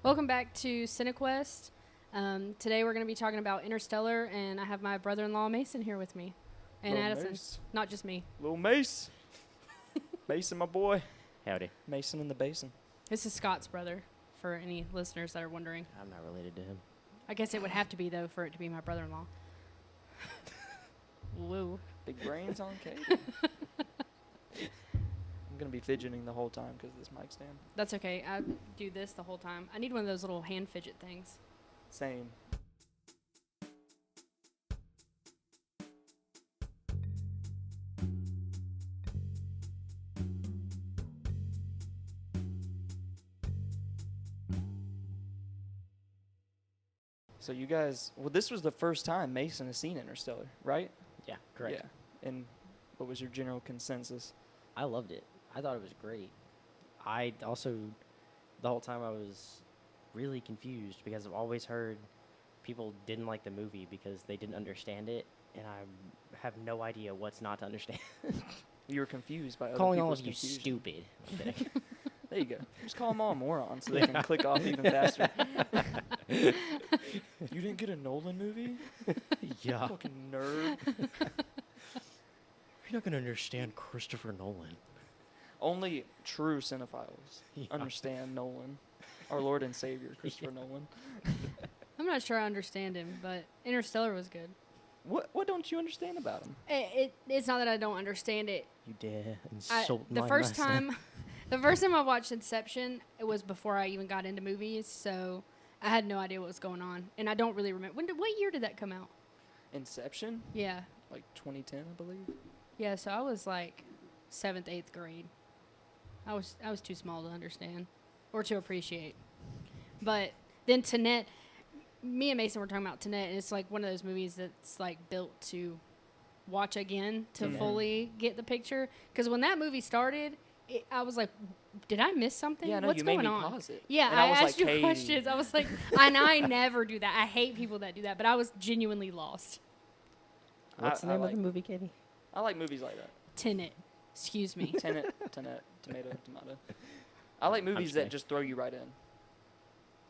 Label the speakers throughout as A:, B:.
A: Welcome back to Cinequest. Today we're going to be talking about Interstellar, and I have my brother-in-law Mason here with me, and
B: Little
A: Addison.
B: Mace.
A: Not just me.
B: Little Mace. Mason, my boy.
C: Howdy.
B: Mason in the basin.
A: This is Scott's brother, for any listeners that are wondering.
C: I'm not related to him.
A: I guess it would have to be, though, for it to be my brother-in-law. Woo.
B: Big brains on Kate. I'm going to be fidgeting the whole time because of this mic stand.
A: That's okay. I do this the whole time. I need one of those little hand fidget things.
B: Same. So you guys, well, this was the first time Mason has seen Interstellar, right?
C: Yeah, correct.
B: Yeah. And what was your general consensus?
C: I loved it. I thought it was great. I also, the whole time I was really confused because I've always heard people didn't like the movie because they didn't understand it, and I have no idea what's not to understand.
B: You were confused by other
C: Calling all
B: people's
C: of you
B: confusion.
C: stupid. I'm kidding.
B: There you go. Just call them all morons so they can click off even faster. You didn't get a Nolan movie?
C: Yeah.
B: Fucking nerd.
C: You're not going to understand Christopher Nolan.
B: Only true cinephiles
C: Yeah.
B: understand Nolan. Our Lord and Savior, Christopher Nolan.
A: I'm not sure I understand him, but Interstellar was good.
B: What don't you understand about him?
A: It's not that I don't understand it.
C: You dare
A: I,
C: insult
A: the
C: my
A: first
C: master.
A: time the first time I watched Inception, it was before I even got into movies, so I had no idea what was going on, and I don't really remember. What year did that come out?
B: Inception?
A: Yeah.
B: Like 2010, I believe.
A: Yeah, so I was like 7th, 8th grade. I was too small to understand or to appreciate. But then Tenet, me and Mason were talking about Tenet, and it's like one of those movies that's like built to watch again to
B: Yeah.
A: fully get the picture. Because when that movie started, I was like, did I miss something?
B: Yeah, no,
A: What's
B: you
A: going
B: made me
A: on?
B: pause it.
A: Yeah,
B: And
A: I
B: was
A: asked
B: like,
A: you
B: hey.
A: questions. I was like, and I never do that. I hate people that do that, but I was genuinely lost.
C: What's the
B: I
C: name
B: like-
C: of the movie, Katie?
B: I like movies like that.
A: Tenet. Excuse me.
B: Tenet, tomato. I like movies
C: just
B: that
C: kidding.
B: just throw you right in.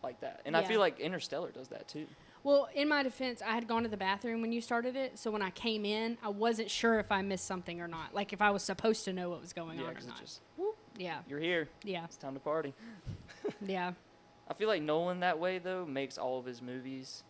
B: Like that. And I
A: Yeah.
B: feel like Interstellar does that too.
A: Well, in my defense, I had gone to the bathroom when you started it, so when I came in, I wasn't sure if I missed something or not. Like if I was supposed to know what was going
B: Yeah,
A: on or
B: because
A: not.
B: it's just,
A: Yeah,
B: you're here.
A: yeah,
B: It's time to party.
A: yeah.
B: I feel like Nolan that way though makes all of his movies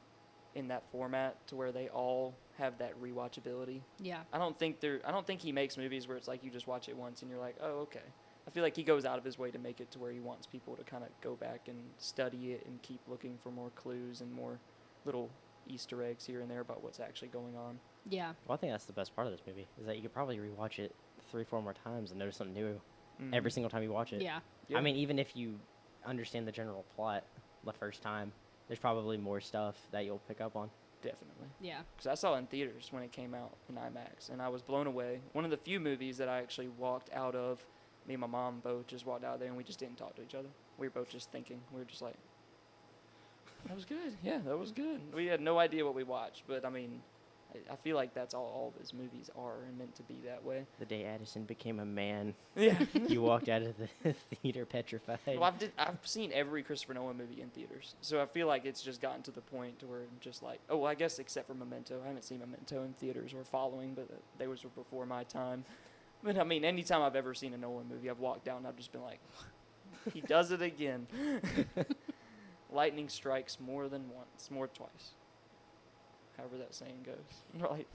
B: in that format to where they all have that rewatchability.
A: Yeah.
B: I don't think he makes movies where it's like you just watch it once and you're like, "Oh, okay." I feel like he goes out of his way to make it to where he wants people to kind of go back and study it and keep looking for more clues and more little Easter eggs here and there about what's actually going on.
A: Yeah.
C: Well, I think that's the best part of this movie, is that you could probably rewatch it 3-4 more times and notice something new
B: Mhm.
C: every single time you watch it.
A: Yeah.
B: Yeah.
C: I mean, even if you understand the general plot the first time, there's probably more stuff that you'll pick up on.
B: Definitely.
A: Yeah.
B: Because I saw it in theaters when it came out in IMAX, and I was blown away. One of the few movies that I actually walked out of, me and my mom both just walked out of there, and we just didn't talk to each other. We were both just thinking. We were just like, that was good. Yeah, that was good. We had no idea what we watched, but, I mean, I feel like that's all of his movies are and meant to be that way.
C: The day Addison became a man,
B: Yeah.
C: you walked out of the theater petrified.
B: Well, I've seen every Christopher Nolan movie in theaters, so I feel like it's just gotten to the point to where I'm just like, oh, well, I guess except for Memento. I haven't seen Memento in theaters or following, but they were before my time. But, I mean, anytime I've ever seen a Nolan movie, I've walked out and I've just been like, he does it again. Lightning strikes more than once, more twice. However that saying goes. Right.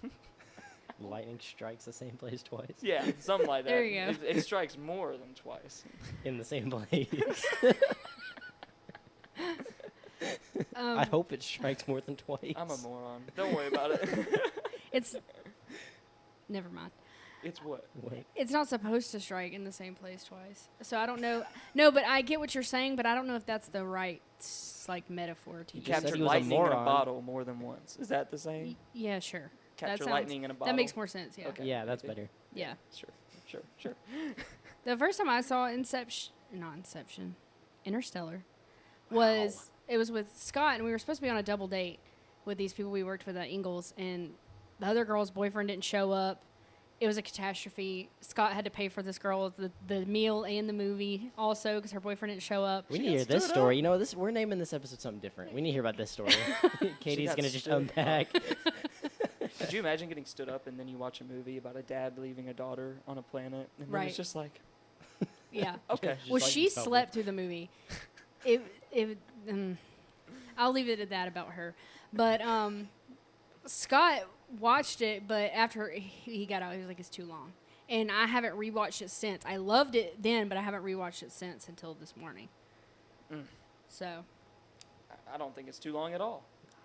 C: Lightning strikes the same place twice.
B: Yeah, something like that.
A: There you go.
B: It strikes more than twice.
C: In the same place.
A: Um,
C: I hope it strikes more than twice.
B: I'm a moron. Don't worry about it.
A: It's. Never mind.
B: It's what?
C: Wait.
A: It's not supposed to strike in the same place twice. So I don't know. No, but I get what you're saying, but I don't know if that's the right like metaphor to
B: You
A: use.
C: just said
B: capture
C: he was a
B: lightning in a
C: moron.
B: bottle more than once. Is that the saying?
A: Yeah, sure.
B: Capture
A: sounds-
B: lightning in a bottle.
A: That makes more sense. Yeah.
B: Okay.
C: Yeah, that's
B: maybe.
C: better.
A: Yeah.
B: Sure.
A: The first time I saw Interstellar, was it was with Scott, and we were supposed to be on a double date with these people we worked with at Ingalls, and the other girl's boyfriend didn't show up, it was a catastrophe. Scott had to pay for this girl the meal and the movie also because her boyfriend didn't show up.
C: We need to hear this story. You know, we're naming this episode something different. We need to hear about this story. Katie's
B: got
C: going to just
B: stood
C: unpack.
B: Could you imagine getting stood up and then you watch a movie about a dad leaving a daughter on a planet, and then
A: Right.
B: it's just like,
A: Yeah.
B: okay.
C: Just
A: Well,
C: like
A: she
C: you felt
A: slept through the movie. I'll leave it at that about her. But Scott watched it, but after he got out, he was like, it's too long. And I haven't rewatched it since. I loved it then, but I haven't rewatched it since until this morning.
B: Mm.
A: So,
B: I don't think it's too long at all.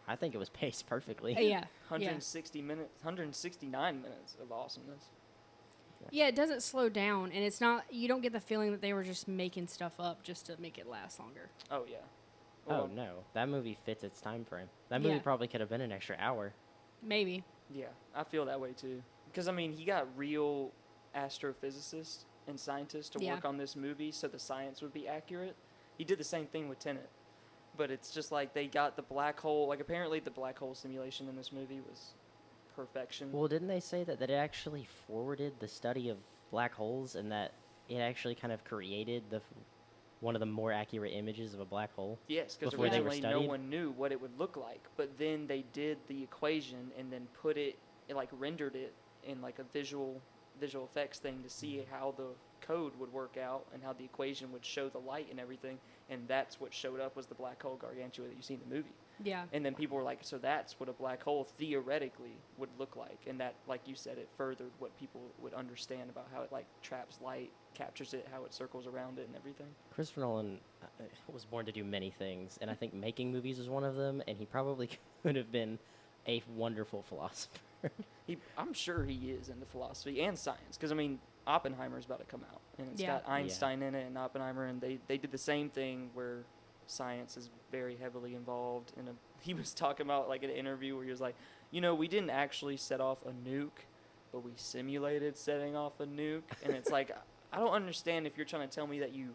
C: I think it was paced perfectly.
A: yeah.
B: 160 minutes, 169 minutes of awesomeness.
A: Yeah, it doesn't slow down, and it's not, you don't get the feeling that they were just making stuff up just to make it last longer.
B: Oh, yeah.
C: Oh,
B: Well,
C: no. That movie fits its time frame. That movie
A: Yeah.
C: probably could have been an extra hour.
A: Maybe.
B: Yeah, I feel that way too. Because, I mean, he got real astrophysicists and scientists to
A: Yeah.
B: work on this movie so the science would be accurate. He did the same thing with Tenet. But it's just like they got the black hole. Like, apparently the black hole simulation in this movie was perfection.
C: Well, didn't they say that it actually forwarded the study of black holes and that it actually kind of created one of the more accurate images of a black hole?
B: Yes, because
C: before they were
B: originally no
C: studied?
B: one knew what it would look like. But then they did the equation and then put it, like rendered it in like a visual effects thing to see how the code would work out and how the equation would show the light and everything. And that's what showed up was the black hole Gargantua that you see in the movie.
A: Yeah.
B: And then people were like, so that's what a black hole theoretically would look like. And that, like you said, it furthered what people would understand about how it like traps light, captures it, how it circles around it and everything.
C: Christopher Nolan was born to do many things, and I think making movies was one of them, and he probably could have been a wonderful philosopher.
B: I'm sure he is into philosophy and science, because I mean, Oppenheimer's about to come out, and it's
A: Yeah.
B: got Einstein in it and Oppenheimer, and they did the same thing where science is very heavily involved. And he was talking about like an interview where he was like, you know, we didn't actually set off a nuke, but we simulated setting off a nuke, and it's like, I don't understand if you're trying to tell me that you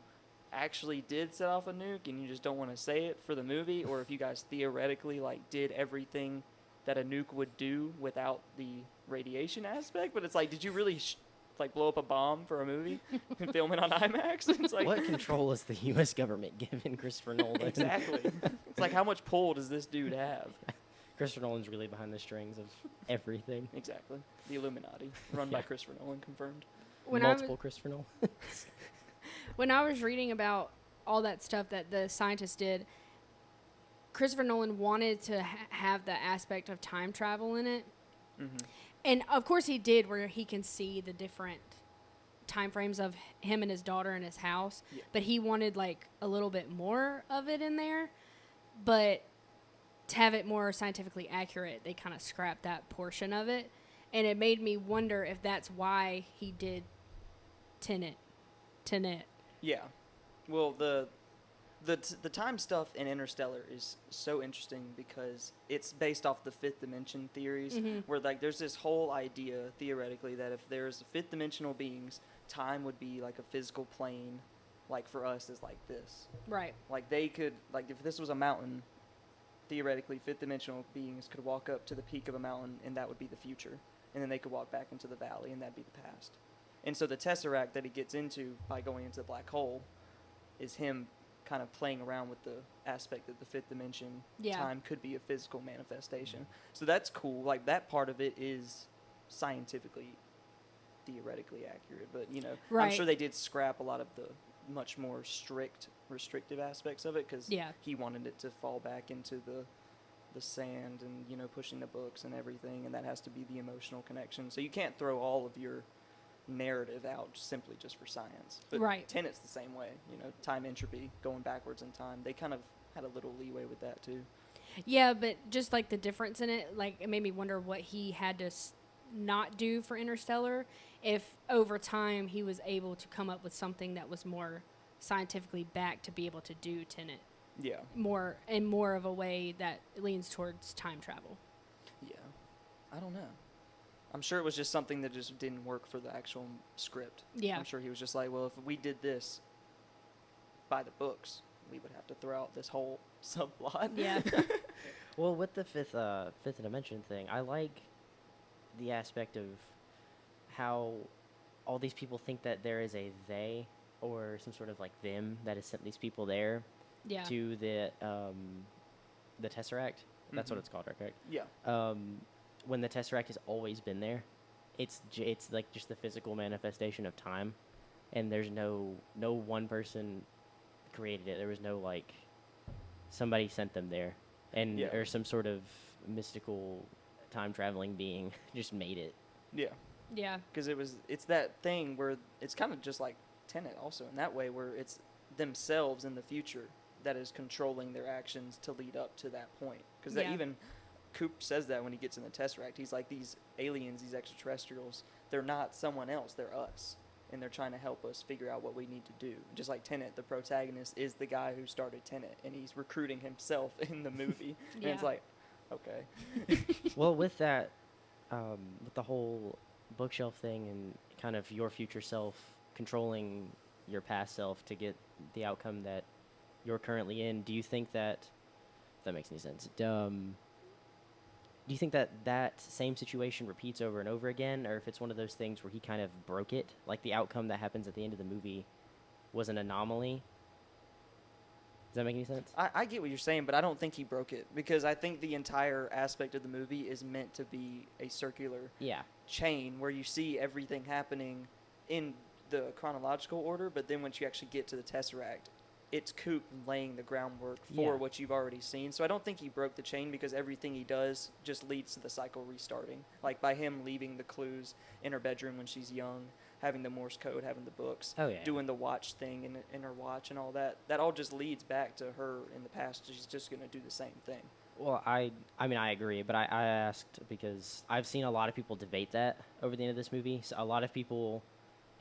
B: actually did set off a nuke and you just don't want to say it for the movie, or if you guys theoretically like did everything that a nuke would do without the radiation aspect. But it's like, did you really like blow up a bomb for a movie and film it on IMAX? It's like,
C: What control is the U.S. government giving Christopher Nolan?
B: exactly. It's like, how much pull does this dude have?
C: Christopher Nolan's really behind the strings of everything.
B: Exactly. The Illuminati, run by
C: Yeah.
B: Christopher Nolan, confirmed.
C: Multiple Christopher Nolan.
A: When I was reading about all that stuff that the scientists did, Christopher Nolan wanted to have the aspect of time travel in it.
B: Mm-hmm.
A: And of course he did, where he can see the different time frames of him and his daughter in his house.
B: Yeah.
A: But he wanted like a little bit more of it in there. But to have it more scientifically accurate, they kind of scrapped that portion of it. And it made me wonder if that's why he did Tenet.
B: Yeah. Well, the time stuff in Interstellar is so interesting because it's based off the fifth dimension theories,
A: Mhm.
B: where like there's this whole idea theoretically that if there's fifth dimensional beings, time would be like a physical plane, like for us is like this.
A: Right.
B: Like they could, like if this was a mountain, theoretically fifth dimensional beings could walk up to the peak of a mountain and that would be the future, and then they could walk back into the valley and that'd be the past. And so the Tesseract that he gets into by going into the black hole is him kind of playing around with the aspect that the fifth dimension
A: Yeah.
B: time could be a physical manifestation. So that's cool. Like that part of it is scientifically, theoretically accurate. But you know, I'm
A: Right.
B: sure they did scrap a lot of the much more strict, restrictive aspects of it because
A: Yeah.
B: he wanted it to fall back into the sand and you know pushing the books and everything, and that has to be the emotional connection. So you can't throw all of your narrative out simply just for science. But
A: Right.
B: Tenet's the same way, you know, time entropy, going backwards in time. They kind of had a little leeway with that too.
A: Yeah, but just like the difference in it, like it made me wonder what he had to not do for Interstellar. If over time he was able to come up with something that was more scientifically backed to be able to do Tenet
B: Yeah.
A: more of a way that leans towards time travel.
B: Yeah. I don't know. I'm sure it was just something that just didn't work for the actual script.
A: Yeah.
B: I'm sure he was just like, well, if we did this by the books, we would have to throw out this whole subplot.
A: Yeah.
C: Well, with the fifth dimension thing, I like the aspect of how all these people think that there is a they or some sort of like them that has sent these people there
A: Yeah.
C: to the Tesseract. That's what
B: Mhm.
C: it's called, right? Correct?
B: Yeah.
C: When the Tesseract has always been there, it's like just the physical manifestation of time, and there's no one person created it. There was no like somebody sent them there, and
B: Yeah.
C: or some sort of mystical time traveling being just made it.
B: Yeah.
A: Yeah.
B: Because it's that thing where it's kind of just like Tenet also in that way, where it's themselves in the future that is controlling their actions to lead up to that point. Because
A: Yeah.
B: even Coop says that when he gets in the Tesseract, he's like, these aliens, these extraterrestrials, they're not someone else, they're us, and they're trying to help us figure out what we need to do. Just like Tenet, the protagonist is the guy who started Tenet, and he's recruiting himself in the movie. And it's
A: Yeah.
B: like, okay.
C: Well, with that, with the whole bookshelf thing and kind of your future self controlling your past self to get the outcome that you're currently in, do you think that, if that makes any sense, do you think that that same situation repeats over and over again, or if it's one of those things where he kind of broke it, like the outcome that happens at the end of the movie was an anomaly? Does that make any sense?
B: I get what you're saying, but I don't think he broke it, because I think the entire aspect of the movie is meant to be a circular
C: Yeah.
B: chain where you see everything happening in the chronological order, but then once you actually get to the Tesseract, it's Coop laying the groundwork for
C: Yeah.
B: what you've already seen. So I don't think he broke the chain, because everything he does just leads to the cycle restarting. Like by him leaving the clues in her bedroom when she's young, having the Morse code, having the books,
C: Oh, yeah.
B: doing the watch thing in her watch and all that, that all just leads back to her in the past. She's just going to do the same thing.
C: Well, I mean, I agree, but I asked because I've seen a lot of people debate that over the end of this movie. So a lot of people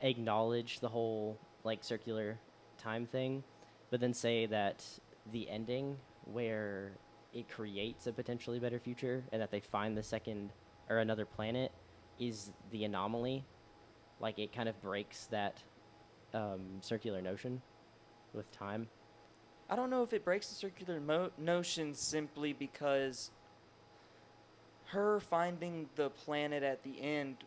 C: acknowledge the whole, like, circular time thing, but then say that the ending where it creates a potentially better future and that they find the second or another planet is the anomaly. Like, it kind of breaks that circular notion with time.
B: I don't know if it breaks the circular notion simply because her finding the planet at the end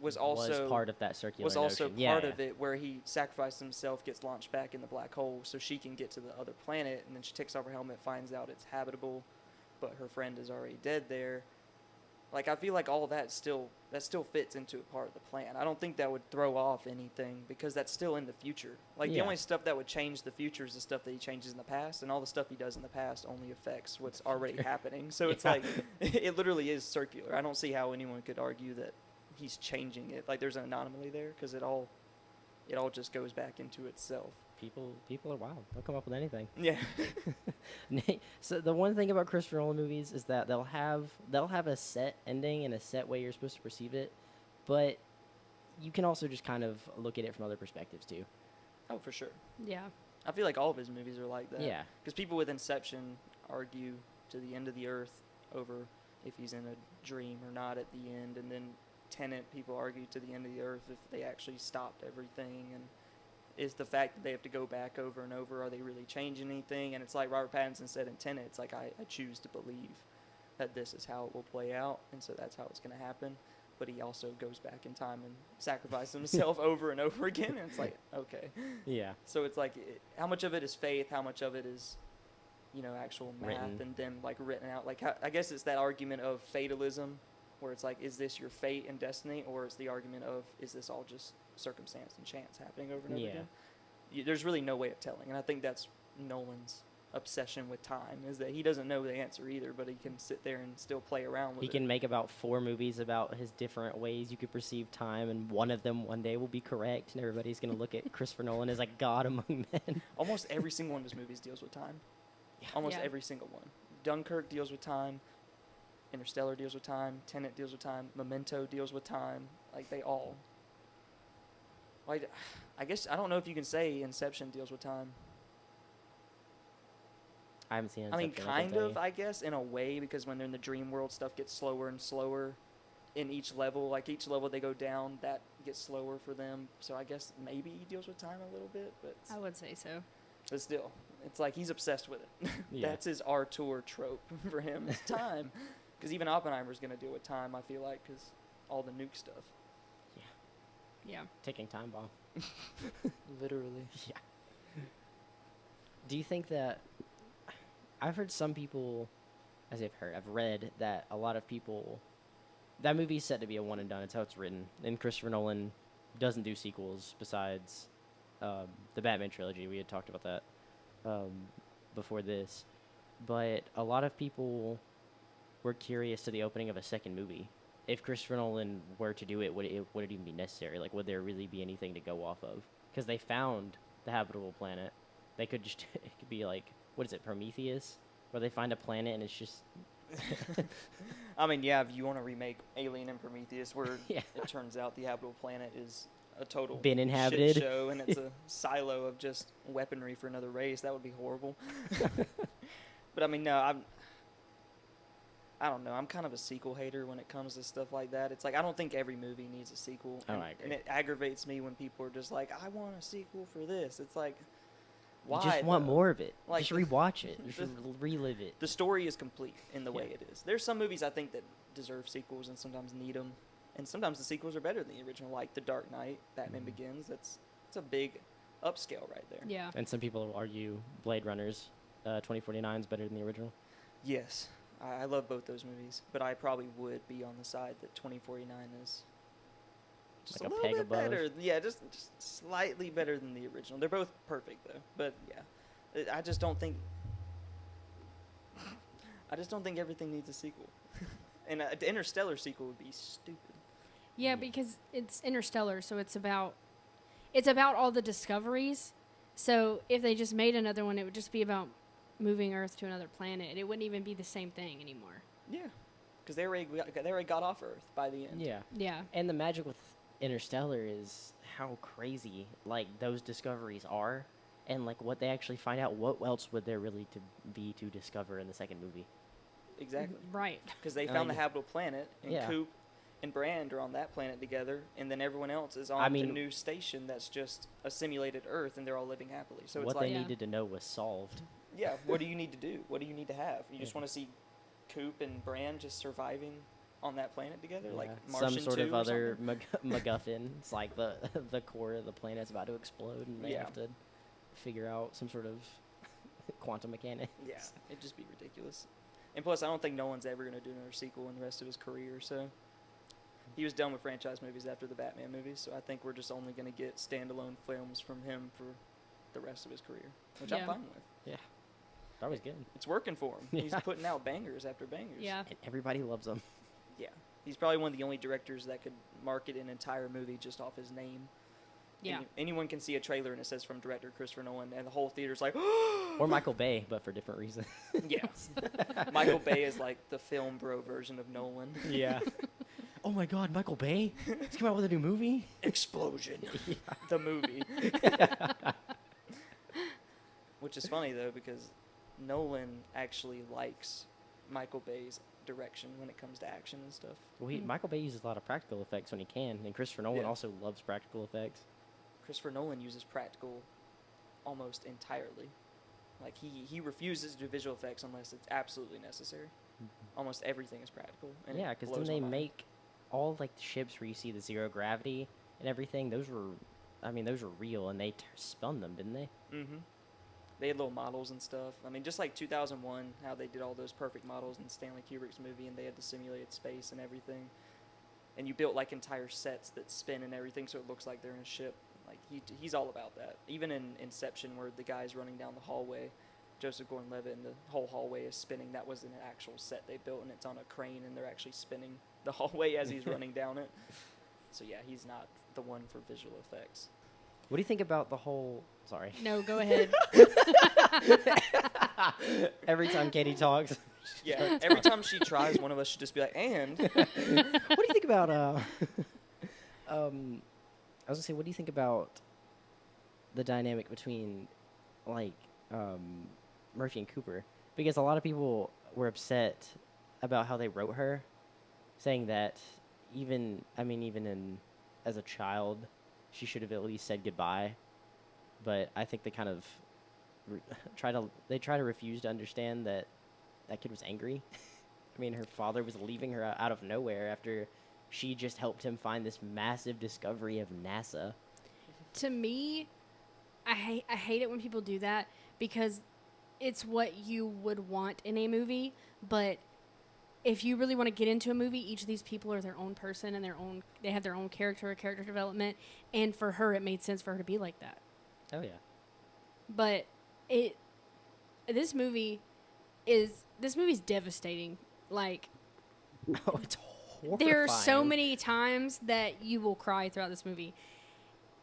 B: was also
C: part of that circular
B: was also
C: notion.
B: part
C: Yeah,
B: of it, where he sacrificed himself, gets launched back in the black hole so she can get to the other planet, and then she takes off her helmet, finds out it's habitable, but her friend is already dead there. Like, I feel like all that still fits into a part of the plan. I don't think that would throw off anything, because that's still in the future. Like, the
C: Yeah.
B: only stuff that would change the future is the stuff that he changes in the past, and all the stuff he does in the past only affects what's already happening. So it's
C: Yeah.
B: like, it literally is circular. I don't see how anyone could argue that he's changing it. Like, there's an anomaly there, because it all just goes back into itself.
C: people are wild. They'll come up with anything.
B: Yeah.
C: So the one thing about Christopher Nolan movies is that they'll have a set ending and a set way you're supposed to perceive it, but you can also just kind of look at it from other perspectives too.
B: Oh, for sure.
A: Yeah.
B: I feel like all of his movies are like that.
C: Yeah.
B: Because people with Inception argue to the end of the earth over if he's in a dream or not at the end, and then Tenet, people argue to the end of the earth if they actually stopped everything, and is the fact that they have to go back over and over, are they really changing anything? And it's like Robert Pattinson said in Tenet, it's like, I choose to believe that this is how it will play out, and so that's how it's going to happen. But he also goes back in time and sacrifices himself over and over again, and it's like, okay.
C: Yeah.
B: So it's like, how much of it is faith, how much of it is, actual math
C: Written.
B: and them, like, written out. Like, I guess it's that argument of fatalism, where it's like, is this your fate and destiny, or is the argument of, is this all just circumstance and chance happening over and over
C: Yeah.
B: again? There's really no way of telling, and I think that's Nolan's obsession with time, is that he doesn't know the answer either, but he can sit there and still play around with
C: He
B: it.
C: can make about 4 movies about his different ways you could perceive time, and one of them one day will be correct, and everybody's going to look at Christopher Nolan as like God among men.
B: Almost every single one of his movies deals with time. Almost
A: Yeah.
B: every single one. Dunkirk deals with time. Interstellar deals with time. Tenet deals with time. Memento deals with time. Like, they all. Like, I guess, I don't know if you can say Inception deals with time.
C: I haven't seen it.
B: I mean, kind of, I guess, in a way, because when they're in the dream world, stuff gets slower and slower in each level. Like, each level they go down, that gets slower for them. So I guess maybe he deals with time a little bit, but
A: I would say so.
B: still, it's like he's obsessed with it.
C: Yeah.
B: That's his Artur trope for him, is time. Because even Oppenheimer's going to deal with time, I feel like, because all the nuke stuff.
A: Yeah.
C: ticking time bomb.
B: Literally.
C: Yeah. Do you think that I've heard some people, as I've read that a lot of people, that movie's set to be a one and done. It's how it's written. And Christopher Nolan doesn't do sequels besides the Batman trilogy. We had talked about that before this. But a lot of people were curious to the opening of a second movie. If Christopher Nolan were to do it, would it even be necessary? Like, would there really be anything to go off of? Because they found the habitable planet. They could just, it could be like, what is it, Prometheus? Where they find a planet and it's just...
B: I mean, yeah, if you want to remake Alien and Prometheus, where
C: Yeah.
B: it turns out the habitable planet is a total
C: Been inhabited.
B: shit show, and it's a silo of just weaponry for another race, that would be horrible. But I mean, no, I don't know. I'm kind of a sequel hater when it comes to stuff like that. It's like I don't think every movie needs a sequel.
C: Oh,
B: and,
C: I agree.
B: and it aggravates me when people are just like, I want a sequel for this. It's like, why?
C: You just want
B: though?
C: more of it.
B: Like,
C: just rewatch it. Just
B: the-
C: relive it.
B: The story is complete in the way
C: Yeah.
B: it is. There's some movies I think that deserve sequels and sometimes need them. And sometimes the sequels are better than the original, like The Dark Knight, Batman
C: Mhm.
B: Begins. It's a big upscale right there.
A: Yeah.
C: And some people argue Blade Runner's 2049 is better than the original.
B: Yes, I love both those movies, but I probably would be on the side that 2049 is just
C: Like
B: a
C: a
B: little
C: peg
B: bit
C: above?
B: better. Yeah, just slightly better than the original. They're both perfect though, but yeah, I just don't think everything needs a sequel. And an Interstellar sequel would be stupid.
A: Yeah, because it's Interstellar, so it's about all the discoveries. So if they just made another one, it would just be about moving Earth to another planet. It wouldn't even be the same thing anymore.
B: Yeah, because they already got off Earth by the end.
C: Yeah.
A: Yeah.
C: And the magic with Interstellar is how crazy like those discoveries are, and like what they actually find out. What else would there really to be to discover in the second movie?
B: Exactly.
A: Right.
B: Because they found the
C: yeah.
B: habitable planet, and
C: Yeah.
B: Coop and Brand are on that planet together, and then everyone else is on
C: I
B: the
C: mean-
B: new station that's just a simulated Earth, and they're all living happily. So
C: what
B: it's like,
C: they
A: Yeah.
C: needed to know was solved.
B: yeah, what do you need to do? What do you need to have? You just
C: Yeah.
B: want to see Coop and Brand just surviving on that planet together,
C: Yeah.
B: like Martian
C: Some sort
B: 2
C: of
B: or
C: other
B: something?
C: MacGuffin. It's like the core of the planet's about to explode, and they
B: Yeah.
C: have to figure out some sort of quantum mechanics.
B: Yeah, it'd just be ridiculous. And plus, I don't think Nolan's ever going to do another sequel in the rest of his career, so... He was done with franchise movies after the Batman movies, so I think we're just only going to get standalone films from him for the rest of his career, which I'm
A: Yeah.
B: fine with.
C: Yeah, that was good.
B: It's working for him. He's
C: Yeah.
B: putting out bangers after bangers.
A: Yeah.
C: And everybody loves them.
B: Yeah. He's probably one of the only directors that could market an entire movie just off his name.
A: Yeah.
B: Anyone can see a trailer and it says from director Christopher Nolan, and the whole theater's like,
C: Or Michael Bay, but for different reasons.
B: yeah. Michael Bay is like the film bro version of Nolan.
C: Yeah. Oh my God, Michael Bay? He's come out with a new movie?
B: Explosion. The movie. Which is funny though, because Nolan actually likes Michael Bay's direction when it comes to action and stuff.
C: Well, Michael Bay uses a lot of practical effects when he can, and Christopher Nolan
B: Yeah.
C: also loves practical effects.
B: Christopher Nolan uses practical almost entirely. Like he refuses to do visual effects unless it's absolutely necessary. Almost everything is practical. And
C: Yeah,
B: it
C: because then
B: blows my
C: they
B: mind.
C: make all like the ships where you see the zero gravity and everything. Those were real, and they spun them, didn't they?
B: Mm-hmm. They had little models and stuff. I mean, just like 2001, how they did all those perfect models in Stanley Kubrick's movie, and they had the simulated space and everything. And you built like entire sets that spin and everything, so it looks like they're in a ship. Like he's all about that. Even in Inception, where the guy's running down the hallway, Joseph Gordon-Levitt, and the whole hallway is spinning. That was an actual set they built, and it's on a crane, and they're actually spinning the hallway as he's running down it. So yeah, he's not the one for visual effects.
C: What do you think about the whole? Sorry.
A: No, go ahead.
C: Every time Katie talks.
B: Yeah, every time she tries, one of us should just be like, and
C: What do you think about I was gonna say, what do you think about the dynamic between like Murphy and Cooper? Because a lot of people were upset about how they wrote her, saying that even in as a child, she should have at least said goodbye. But I think they kind of try to refuse to understand that kid was angry. I mean, her father was leaving her out of nowhere after she just helped him find this massive discovery of NASA.
A: To me, I hate it when people do that because it's what you would want in a movie, but if you really want to get into a movie, each of these people are their own person and they have their own character development, and for her it made sense for her to be like that.
C: Oh yeah.
A: But this movie's devastating. Like,
C: Oh, it's horrifying.
A: there are so many times that you will cry throughout this movie,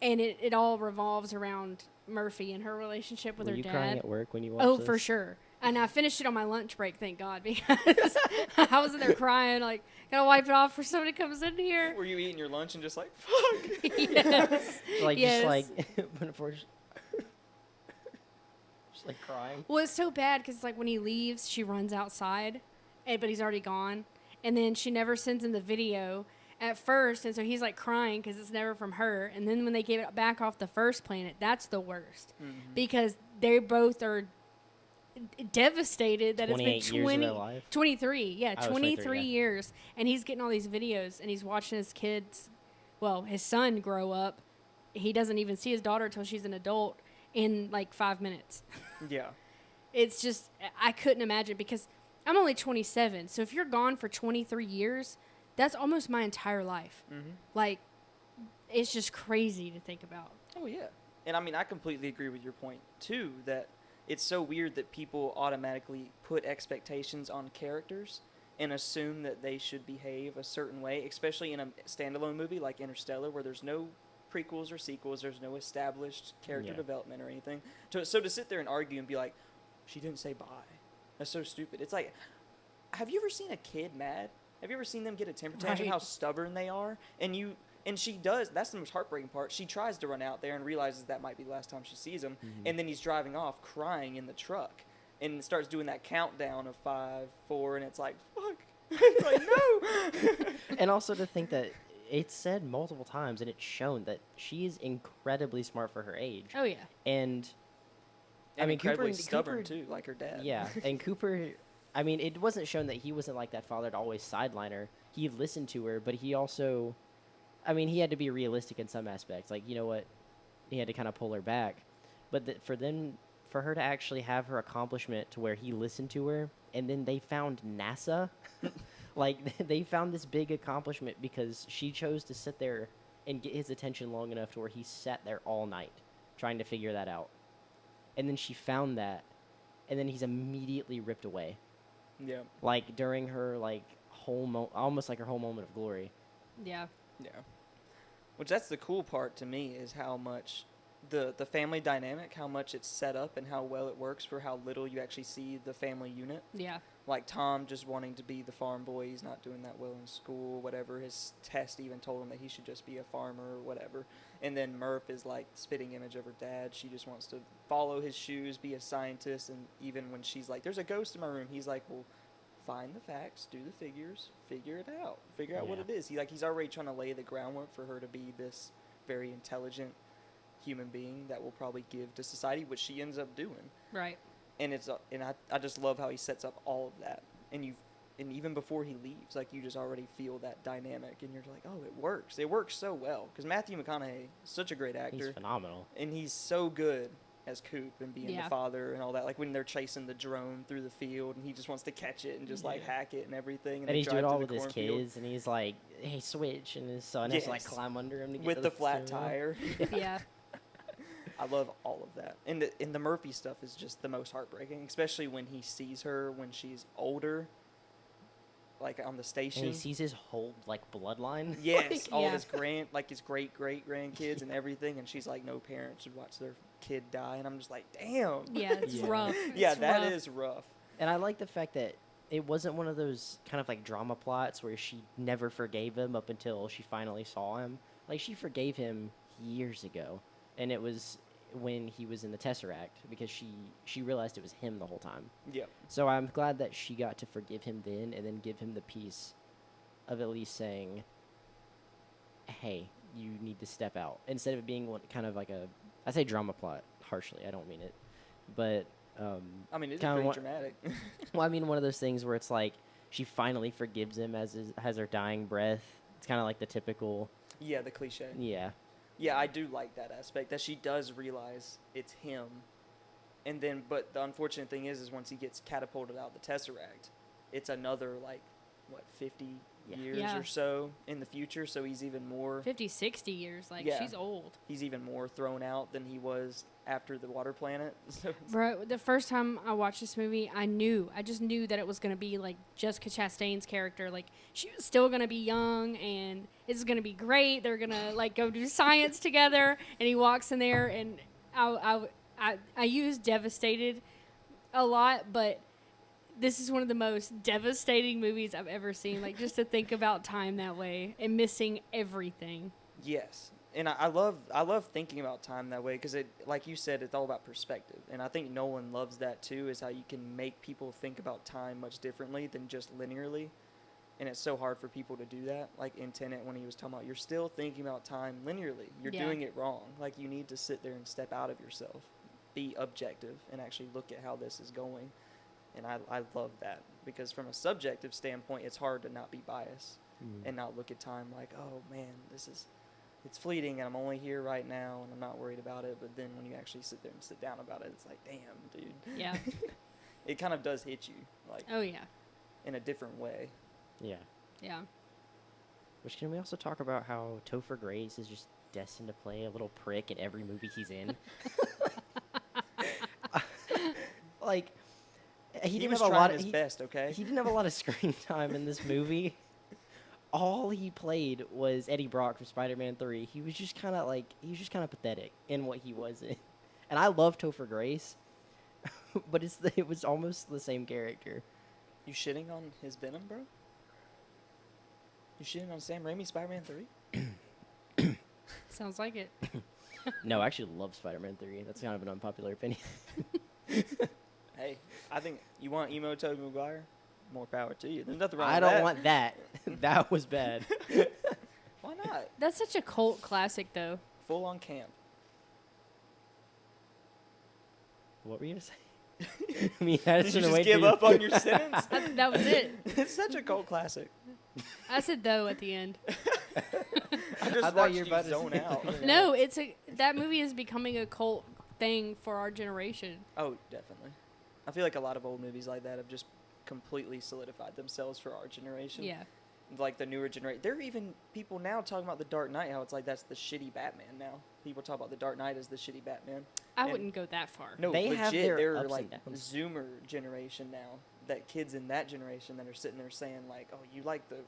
A: and it all revolves around Murphy and her relationship with
C: Were
A: her
C: you
A: dad.
C: crying at work when you watched
A: Oh,
C: this?
A: for sure. And I finished it on my lunch break, thank God, because I was in there crying, like, gotta wipe it off for somebody comes in here.
B: Were you eating your lunch and just like, fuck?
A: Yes.
C: Like
A: Yes.
C: just like before, just like crying.
A: Well, it's so bad because it's like when he leaves, she runs outside, but he's already gone. And then she never sends him the video at first. And so he's like crying because it's never from her. And then when they get it back off the first planet, that's the worst. Because they both are devastated that it's been
C: 28 years of their life?
A: 23. Yeah,
C: Oh,
A: 23
C: yeah.
A: years. And he's getting all these videos and he's watching his kids, well, his son grow up. He doesn't even see his daughter until she's an adult in like 5 minutes.
B: Yeah.
A: It's just, I couldn't imagine because I'm only 27. So if you're gone for 23 years, that's almost my entire life. Like, it's just crazy to think about.
B: Oh, yeah. And I mean, I completely agree with your point, too, that it's so weird that people automatically put expectations on characters and assume that they should behave a certain way, especially in a standalone movie like Interstellar, where there's no prequels or sequels, there's no established character development or anything. So to sit there and argue and be like, she didn't say bye, that's so stupid. It's like, have you ever seen a kid mad? Have you ever seen them get a temper tantrum,
A: Right.
B: how stubborn they are? And she does, that's the most heartbreaking part. She tries to run out there and realizes that might be the last time she sees him. And then he's driving off crying in the truck and starts doing that countdown of 5, 4, and it's like, fuck. It's like, no.
C: And also to think that it's said multiple times and it's shown that she is incredibly smart for her age.
A: Oh, yeah.
C: And
B: And
C: mean, Cooper-
B: incredibly stubborn,
C: Cooper-
B: too, like her dad.
C: yeah, and Cooper, I mean, it wasn't shown that he wasn't like that father to always sideline her. He listened to her, but he also, I mean, he had to be realistic in some aspects. Like, you know what? He had to kind of pull her back. But for her to actually have her accomplishment to where he listened to her, and then they found NASA, like, they found this big accomplishment because she chose to sit there and get his attention long enough to where he sat there all night trying to figure that out. And then she found that, and then he's immediately ripped away.
B: Yeah.
C: Like, during her, like, almost like her whole moment of glory.
A: Yeah.
B: Yeah. Which that's the cool part to me is how much the family dynamic, how much it's set up and how well it works for how little you actually see the family unit.
A: Yeah.
B: Like Tom just wanting to be the farm boy, he's not doing that well in school, whatever. His test even told him that he should just be a farmer or whatever. And then Murph is like spitting image of her dad. She just wants to follow his shoes, be a scientist, and even when she's like, there's a ghost in my room, he's like, well, find the facts, do the figures, figure it out. Figure out what
C: Yeah.
B: it is. He's already trying to lay the groundwork for her to be this very intelligent human being that will probably give to society, which she ends up doing.
A: Right.
B: And I just love how he sets up all of that. And even before he leaves, like, you just already feel that dynamic, and you're like, oh, it works. It works so well because Matthew McConaughey is such a great actor.
C: He's phenomenal.
B: And he's so good as Coop and being
A: Yeah.
B: the father and all that. Like when they're chasing the drone through the field and he just wants to catch it and just like hack it and everything.
C: And
B: they
C: he's doing
B: drive
C: it all
B: through
C: with
B: the
C: his
B: cornfield
C: kids, and he's like, hey, switch, and his son has to, like,
B: Yes.
C: climb under him to get
B: with
C: to
B: the flat
C: steering wheel.
B: tire.
A: Yeah.
B: I love all of that. And the Murphy stuff is just the most heartbreaking, especially when he sees her when she's older, like on the station.
C: And he sees his whole, like, bloodline.
B: Yes,
C: Like,
B: all
A: Yeah.
B: his his great grandkids and everything, and she's like, no parent should watch their kid die, and I'm just like, damn.
A: Yeah, it's
C: Yeah.
A: rough.
B: Yeah,
A: It's
B: that
A: rough.
B: is rough.
C: And I like the fact that it wasn't one of those kind of, like, drama plots where she never forgave him up until she finally saw him. Like, she forgave him years ago, and it was when he was in the Tesseract because she realized it was him the whole time.
B: Yeah.
C: So I'm glad that she got to forgive him then and then give him the peace of at least saying, hey, you need to step out. Instead of it being kind of like I say drama plot harshly, I don't mean it. But,
B: I mean, it's
C: kinda
B: pretty
C: wa-
B: dramatic.
C: well, I mean one of those things where it's like she finally forgives him has her dying breath It's kind of like the typical.
B: Yeah, the cliche.
C: Yeah.
B: Yeah, I do like that aspect, that she does realize it's him. And then, but the unfortunate thing is once he gets catapulted out the Tesseract, it's another, like, what, 50 years
A: Yeah.
B: or so in the future, so he's even more...
A: 50, 60 years. Like,
B: Yeah.
A: she's old.
B: He's even more thrown out than he was after the water planet. So it's-
A: Bro, the first time I watched this movie, I just knew that it was going to be like Jessica Chastain's character. Like, she was still going to be young and it's going to be great. They're going to like go do science together. And he walks in there and I use devastated a lot, but this is one of the most devastating movies I've ever seen. Like, just to think about time that way and missing everything.
B: Yes. And I love thinking about time that way because, it, like you said, it's all about perspective. And I think Nolan loves that too, is how you can make people think about time much differently than just linearly. And it's so hard for people to do that. Like in Tenet, when he was talking about, you're still thinking about time linearly. You're
A: Yeah.
B: doing it wrong. Like, you need to sit there and step out of yourself, be objective, and actually look at how this is going. And I love that because from a subjective standpoint, it's hard to not be biased and not look at time like, oh man, it's fleeting and I'm only here right now and I'm not worried about it. But then when you actually sit there and sit down about it, it's like, damn, dude.
A: Yeah.
B: It kind of does hit you, like,
A: Oh, yeah.
B: in a different way.
C: Yeah.
A: Yeah.
C: Which, can we also talk about how Topher Grace is just destined to play a little prick in every movie he's in? Like, he didn't
B: was
C: have a
B: trying
C: lot of
B: his best, okay?
C: He didn't have a lot of screen time in this movie. All he played was Eddie Brock from Spider-Man 3. He was just kind of pathetic in what he was in. And I love Topher Grace, but it was almost the same character.
B: You shitting on his Venom, bro? You shitting on Sam Raimi's Spider-Man 3?
A: Sounds like it.
C: No, I actually love Spider-Man 3. That's kind of an unpopular opinion.
B: Hey, I think you want emo Tobey Maguire? More power to you. There's nothing wrong with
C: I
B: that.
C: don't want that. That was bad.
B: Why not?
A: That's such a cult classic, though.
B: Full on camp.
C: What were you going to say? I mean, Addison
B: Did you just
C: away
B: give
C: through-
B: up on your sentence?
A: That was it.
B: It's such a cult classic.
A: I said though at the end.
B: I just
C: thought
B: watched
C: you were
B: you
C: about to
B: zone
C: say-
B: out.
A: No, that movie is becoming a cult thing for our generation.
B: Oh, definitely. I feel like a lot of old movies like that have just completely solidified themselves for our generation.
A: Yeah.
B: Like the newer generation. There are even people now talking about The Dark Knight, how it's like that's the shitty Batman now. People talk about The Dark Knight as the shitty Batman.
A: I
B: And-
A: wouldn't go that far.
B: No,
C: They
B: legit,
C: have their
B: they're
C: ups
B: like
C: and downs.
B: Zoomer generation now. That kids in that generation that are sitting there saying like, "Oh, you like the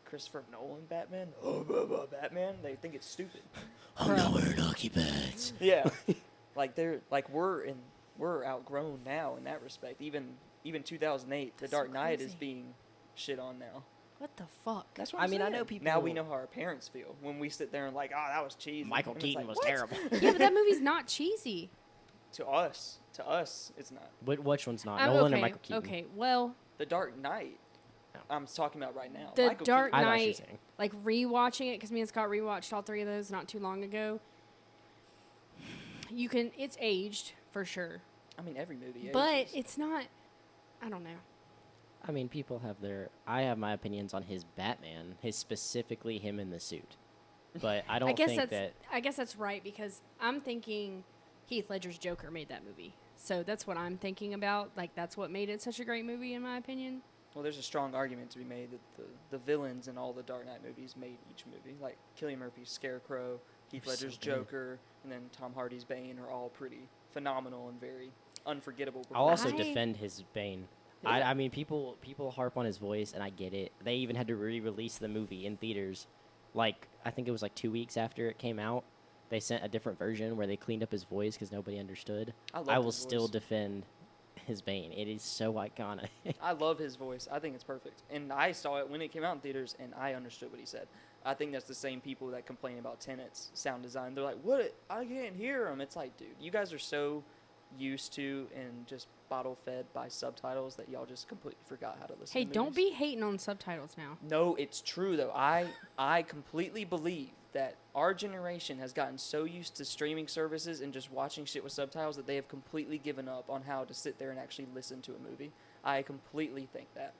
B: Christopher Nolan Batman? Oh, blah, blah, Batman." They think it's stupid.
C: I'm not wearing hockey pads.
B: Yeah, like they're like we're outgrown now in that respect. Even 2008, The
A: That's so
B: Dark Knight is
A: crazy.
B: being shit on now.
A: What the fuck?
B: That's what
C: I
B: I'm
C: mean, I
B: saying.
C: know people-
B: Now we know how our parents feel when we sit there and like, "Oh, that was cheesy."
C: Michael
B: And it's
C: Keaton
B: like,
C: was
B: "What?"
C: terrible.
A: Yeah, but that movie's not cheesy.
B: To us, it's not.
C: Which one's not?
A: I'm
C: Nolan
A: okay.
C: or Michael Keaton?
A: Okay, well,
B: The Dark Knight.
C: No.
B: I'm talking about right now.
A: The
B: Michael
A: Dark
B: Keaton.
C: I know what you're
A: Knight,
C: saying.
A: like rewatching it, because me and Scott rewatched all three of those not too long ago. It's aged for sure,
B: I mean, every movie.
A: but
B: ages.
A: it's not. I don't know.
C: I mean, people have I have my opinions on his Batman, specifically him in the suit. But I don't think that.
A: I guess that's right because I'm thinking Heath Ledger's Joker made that movie, so that's what I'm thinking about. Like that's what made it such a great movie, in my opinion.
B: Well, there's a strong argument to be made that the villains in all the Dark Knight movies made each movie. Like Cillian Murphy's Scarecrow, Heath
C: They're so
B: Ledger's
C: good.
B: Joker, and then Tom Hardy's Bane are all pretty phenomenal and very unforgettable.
C: I'll also
A: I-
C: defend his Bane.
B: Yeah.
C: I mean, people harp on his voice, and I get it. They even had to re-release the movie in theaters. Like, I think it was like 2 weeks after it came out. They sent a different version where they cleaned up his voice because nobody understood.
B: I love
C: I will
B: his
C: still
B: voice.
C: defend his Bane. It is so iconic.
B: I love his voice. I think it's perfect. And I saw it when it came out in theaters, and I understood what he said. I think that's the same people that complain about Tenet's sound design. They're like, "What? I can't hear him." It's like, dude, you guys are so used to and just bottle fed by subtitles that y'all just completely forgot how to listen.
A: Hey,
B: to
A: don't
B: movies.
A: be hating on subtitles now.
B: No, it's true though. I completely believe that our generation has gotten so used to streaming services and just watching shit with subtitles that they have completely given up on how to sit there and actually listen to a movie. I completely think that.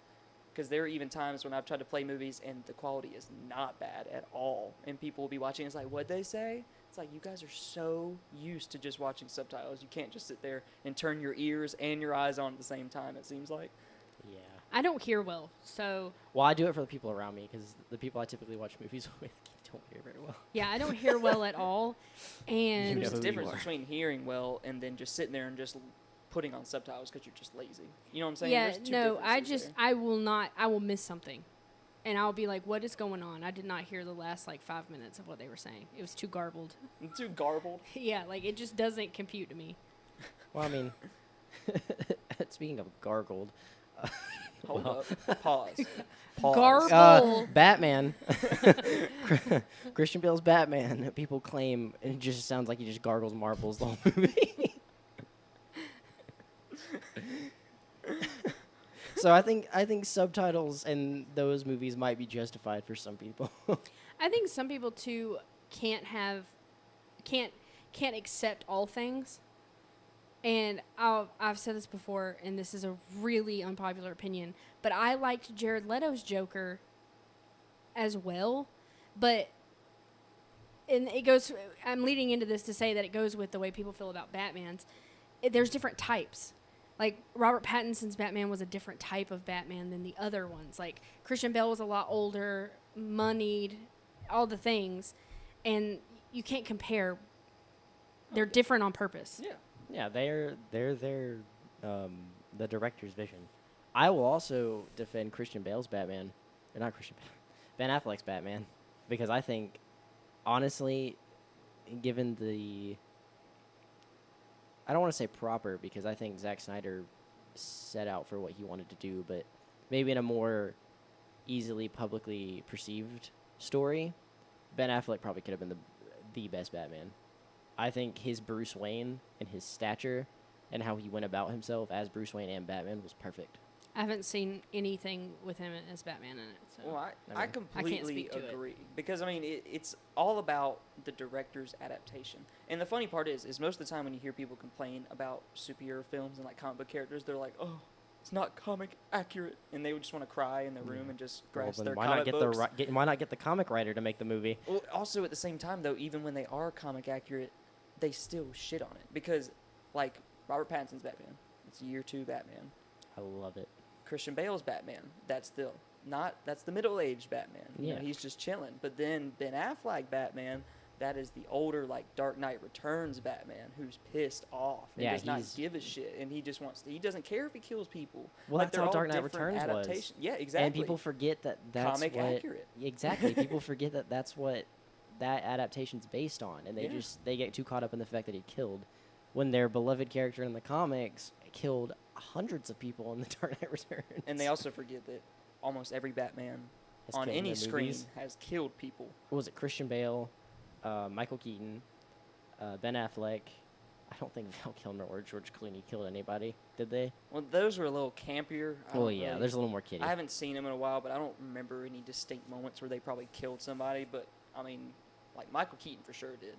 B: Because there are even times when I've tried to play movies and the quality is not bad at all. And people will be watching, it's like, what'd they say? It's like, you guys are so used to just watching subtitles. You can't just sit there and turn your ears and your eyes on at the same time, it seems like.
C: Yeah.
A: I don't hear well, so
C: Well, I do it for the people around me because the people I typically watch movies with don't hear very well.
A: yeah, I don't hear well at all. And
C: You know
B: There's a
C: who
B: difference
C: are.
B: between hearing well and then just sitting there and just putting on subtitles because you're just lazy. You know what I'm saying?
A: yeah,
B: There's two
A: no,
B: differences there.
A: I will miss something. And I'll be like, what is going on? I did not hear the last, 5 minutes of what they were saying. It was too garbled.
B: Too garbled.
A: Yeah, it just doesn't compute to me.
C: Well, I mean, speaking of gargled,
B: Hold
C: well,
B: up. Pause.
A: Garble.
C: Batman. Christian Bale's Batman. People claim it just sounds like he just gargles marbles the whole movie. So I think subtitles in those movies might be justified for some people.
A: I think some people too can't accept all things. And I've said this before, and this is a really unpopular opinion, but I liked Jared Leto's Joker as well. But I'm leading into this to say that it goes with the way people feel about Batman's. There's different types. Like, Robert Pattinson's Batman was a different type of Batman than the other ones. Like, Christian Bale was a lot older, moneyed, all the things. And you can't compare. They're different on purpose.
B: Yeah.
C: Yeah, they're the director's vision. I will also defend Christian Bale's Batman, or not Christian Bale, Ben Affleck's Batman, because I think, honestly, given the, I don't want to say proper, because I think Zack Snyder set out for what he wanted to do, but maybe in a more easily publicly perceived story, Ben Affleck probably could have been the best Batman. I think his Bruce Wayne and his stature and how he went about himself as Bruce Wayne and Batman was perfect.
A: I haven't seen anything with him as Batman in it. So.
B: Well, I
C: Okay.
B: completely
A: speak to it.
B: agree. Because, I mean, it's all about the director's adaptation. And the funny part is most of the time when you hear people complain about superhero films and, comic book characters, they're like, oh, it's not comic accurate. And they would just want to cry in their room and just grasp
C: Well,
B: their
C: then why
B: comic
C: not
B: books.
C: why not get the comic writer to make the movie?
B: Well, also at the same time, though, even when they are comic accurate, they still shit on it. Because, Robert Pattinson's Batman, it's year 2 Batman.
C: I love it.
B: Christian Bale's Batman, that's the middle-aged Batman. You know,
C: Yeah.
B: he's just chilling. But then Ben Affleck Batman, that is the older, Dark Knight Returns Batman, who's pissed off and
C: Yeah,
B: does not
C: he's-
B: give a shit, and he just wants to, he doesn't care if he kills people.
C: Well, that's
B: they're
C: how
B: all
C: Dark Knight
B: different
C: Returns was.
B: adaptation. Yeah, exactly.
C: And people forget that that's
B: Comic
C: what...
B: accurate.
C: Exactly. People forget that that's what that adaptation's based on, and
B: Yeah.
C: they get too caught up in the fact that he killed, when their beloved character in the comics killed hundreds of people in the Dark Knight Returns.
B: And they also forget that almost every Batman
C: Has
B: on
C: killed in
B: any
C: their
B: screen
C: movies.
B: has killed people.
C: What was it? Christian Bale, Michael Keaton, Ben Affleck. I don't think Val Kilmer or George Clooney killed anybody, did they?
B: Well, those were a little campier.
C: Well, yeah, there's a little more kiddie.
B: I haven't seen them in a while, but I don't remember any distinct moments where they probably killed somebody. But, I mean, Michael Keaton for sure did.